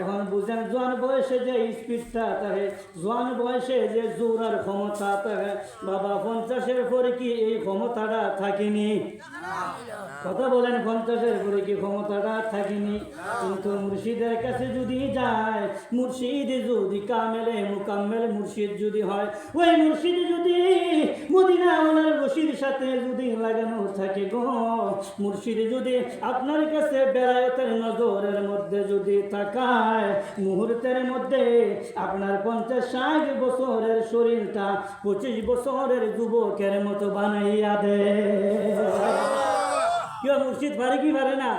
এখন বুঝেন জোয়ান বয়সে যে স্পিডটা থাকে, জোয়ান বয়সে যে জোরার ক্ষমতা থাকে, বাবা 50-এর পরে কি এই ক্ষমতাটা থাকেনি? কথা বলেন 50-এর উপরে কি ক্ষমতাটা থাকেনি? কিন্তু মুর্শিদের কাছে যদি যায়, মুর্শিদ যদি কামেলে মুকাম্মেল মুর্শিদ যদি হয়, ওই মুর্শিদ যদি মদিনাওয়ালার রশির সাথে যদি লাগানো থাকে গো, মুর্শিদ যদি আপনার কাছে বেলায়েতের নজরের মধ্যে যদি তাকায়, মুহূর্তের মধ্যে আপনার 50-60 বছরের শরীরটা 25 বছরের যুবকের মতো বানাইয়া দে। কেউ মুর্শিদ পারে কি পারে না?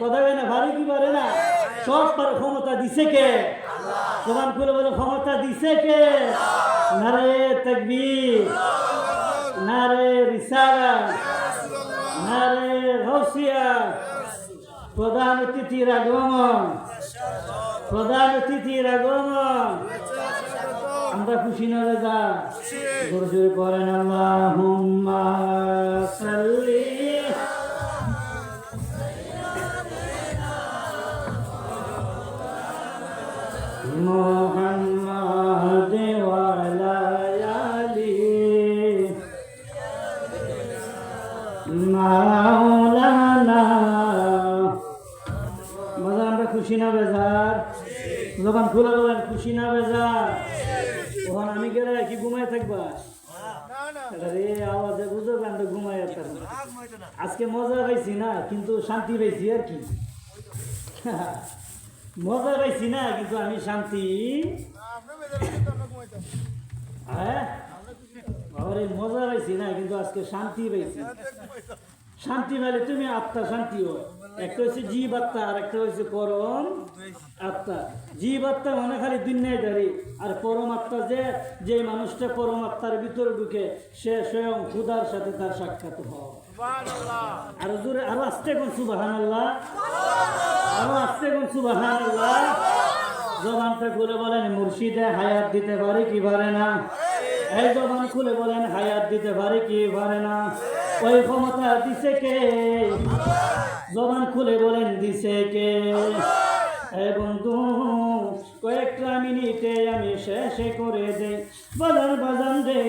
কথা বলে না, পারে কি পারে না? সব পার ক্ষমতা দিছে কে? জবান খুলে বলে ক্ষমতা দিছে কে? নারে তাকবীর, নারে রিসালাত, নারে গাউসিয়া। প্রধান অতিথির আগমন, প্রধান অতিথির আগমন। আমরা খুশি না দাদা? জোরে পড়েন আল্লাহুম্মা সাল্লি মুহাম্মাদ ওয়া আলা আলি মাওলানা। বাজার আমরা খুশি না বেজার? যখন খুলে বলেন খুশি না বেজার? ওখানে আমি গেলে কি ঘুমায় থাকবা? রে আওয়াজে বুঝো আমরা ঘুমাই থাকবো। আজকে মজা পাইছি না, কিন্তু শান্তি পাইছি আর কি। মজা পাইছি না, কিন্তু আমি শান্তি। হ্যাঁ মজা পাইছি না, কিন্তু আজকে শান্তি পাইছি। শান্তি মানে তুমি আত্মা শান্তি হয়। একটা হচ্ছে জীব আত্মা, আর একটা হচ্ছে পরম আত্মা। জীব আত্মা মানে খালি দুনিয়াদারি, আর পরম আত্মা যে মানুষটা পরম আত্মার ভিতরে ঢুকে সে স্বয়ং খুদার সাথে তার সাক্ষাৎ হয়। আরো জোরে, আরো আস্তে কোন সুবহানাল্লাহ, আরো আস্তে কোন সুবহানাল্লাহ। জবানটা খুলে বলেন মুর্শিদে হায়াত দিতে পারে কি পারে না? এই জবান খুলে বলেন হায়াত দিতে পারে কি পারে না? ওই ক্ষমতা দিছে কে? জবান খুলে বলেন দিছে কে? এ বন্ধু কয়েকটা মিনিটে আমি শেষ করে দেই। বাজান রে,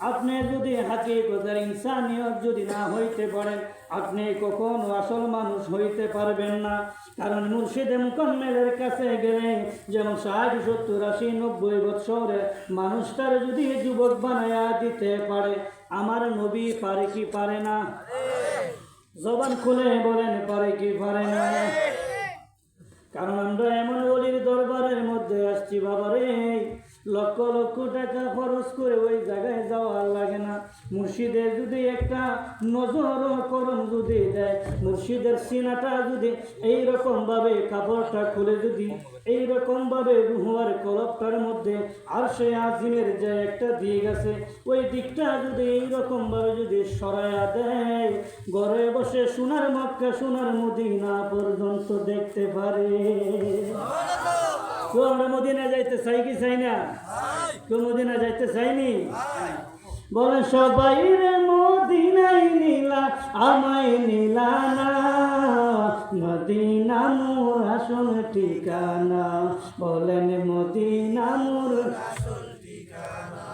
আপনি যদি হাকিকতের ইনসানিয়ত যদি না হইতে পারেন, আপনি কখনো আসল মানুষ হইতে পারবেন না। কারণ মুর্শিদে মুকাম্মেলের কাছে গেলে যেমন 60, 70, 80, 90 বছরে মানুষটার যদি যুবক বানায়া দিতে পারে, আমার নবী পারে কি পারে না? জবান খুলে বলেন পারে কি পারে না? কারণ আমরা এমন ওলির দরবারের মধ্যে আসছি বাবারে, লক্ষ লক্ষ টাকা খরচ করে ওই জায়গায় যাওয়ার লাগে না। মুর্শিদের যদি একটা নজর করম যদি দেয়, মুর্শিদের সিনাটা যদি এইরকম ভাবে কাপড়টা খুলে যদি এইরকম ভাবে রুহুয়ার কলবটার মধ্যে আর সে আজিমের যে একটা দিক আছে, ওই দিকটা যদি এইরকম ভাবে যদি সরাইয়া দেয়, ঘরে বসে সোনার মক্কা সোনার মদিনা পর্যন্ত দেখতে পারে। তো আমরা মদিনা যাইতে চাই কি চাই না? কেউ মদিনা যাইতে চাইনি? বলে সবাই রে মদিনায় নিলা আমায় নিলা না, মদিনা মোর আসল ঠিকানা। বলেন মদিনা মোর আসল ঠিকানা।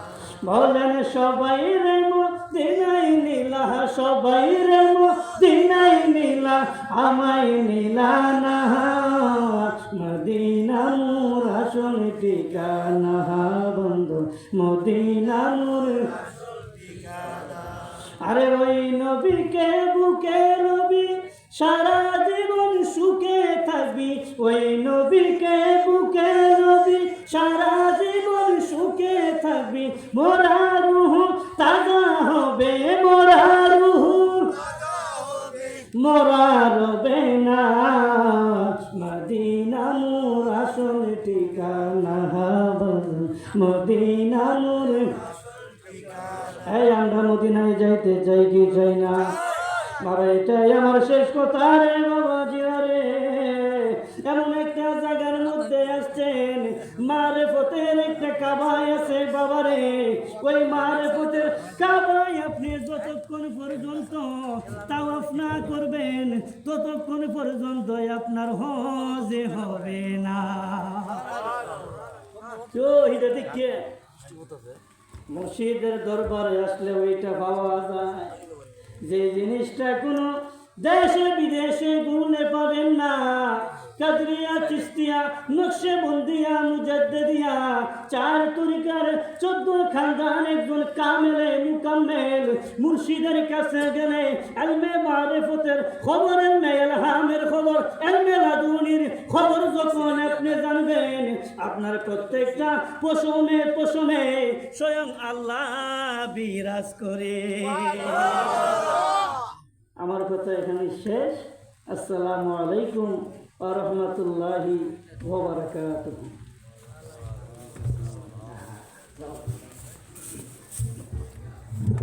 বলেন সবাই রে মদিনায় নিলা, সবাই রে মদিনায় নিলা আমায় নিলা না, মদিনা মোর আসল ঠিকানা। বন্ধু মদিনা মোর আসল ঠিকানা। আরে ওই নবীকে বুকে নবী সারা জীবন সুখে থাকবি, ওই নবীকে বুকে নবী সারা জীবন সুখে থাকবি। মোরা রুহু তাজা হবে, মোরা রুহু মোরা রবে না, মদিনা মোর আসল ঠিকানা। মদিনা মোর এই আমরা মদিনায় যাইতে চাই কি চাই না? বাবা এটাই আমার শেষ কথা রে বাবাজি। রে এমন একটা জায়গার মধ্যে আসছেন, মারেফতের একটা কাবায় আছে বাবারে। ওই মারেফতের কাবায় আপনি যতক্ষণ পর্যন্ত তাওয়াফ না করবেন, ততক্ষণ পর্যন্ত আপনার হজে হবে না। মুর্শিদের দরবারে আসলে ওইটা পাওয়া যায় যে জিনিসটা কোনো দেশে বিদেশে গুনে পাবেন না। কাদরিয়া, চিস্তিয়া, নকশে বন্দিয়া, মুজাদ্দিদিয়া, 4 তরিকার 14 খানদান একজন কামেলে মুকাম্মেল মুর্শিদের কাছে গেলে ইলমে মারিফতের খবর, ইলমে ইলহামের খবর, ইলমে লাদুনির খবর যখন আপনি জানবেন, আপনার প্রত্যেকটা পশমে পশমে স্বয়ং আল্লাহ বিরাজ করে। আমার কথা এখানে শেষ। আসসালামু আলাইকুম ওয়া রাহমাতুল্লাহি ওয়া বারাকাতুহু।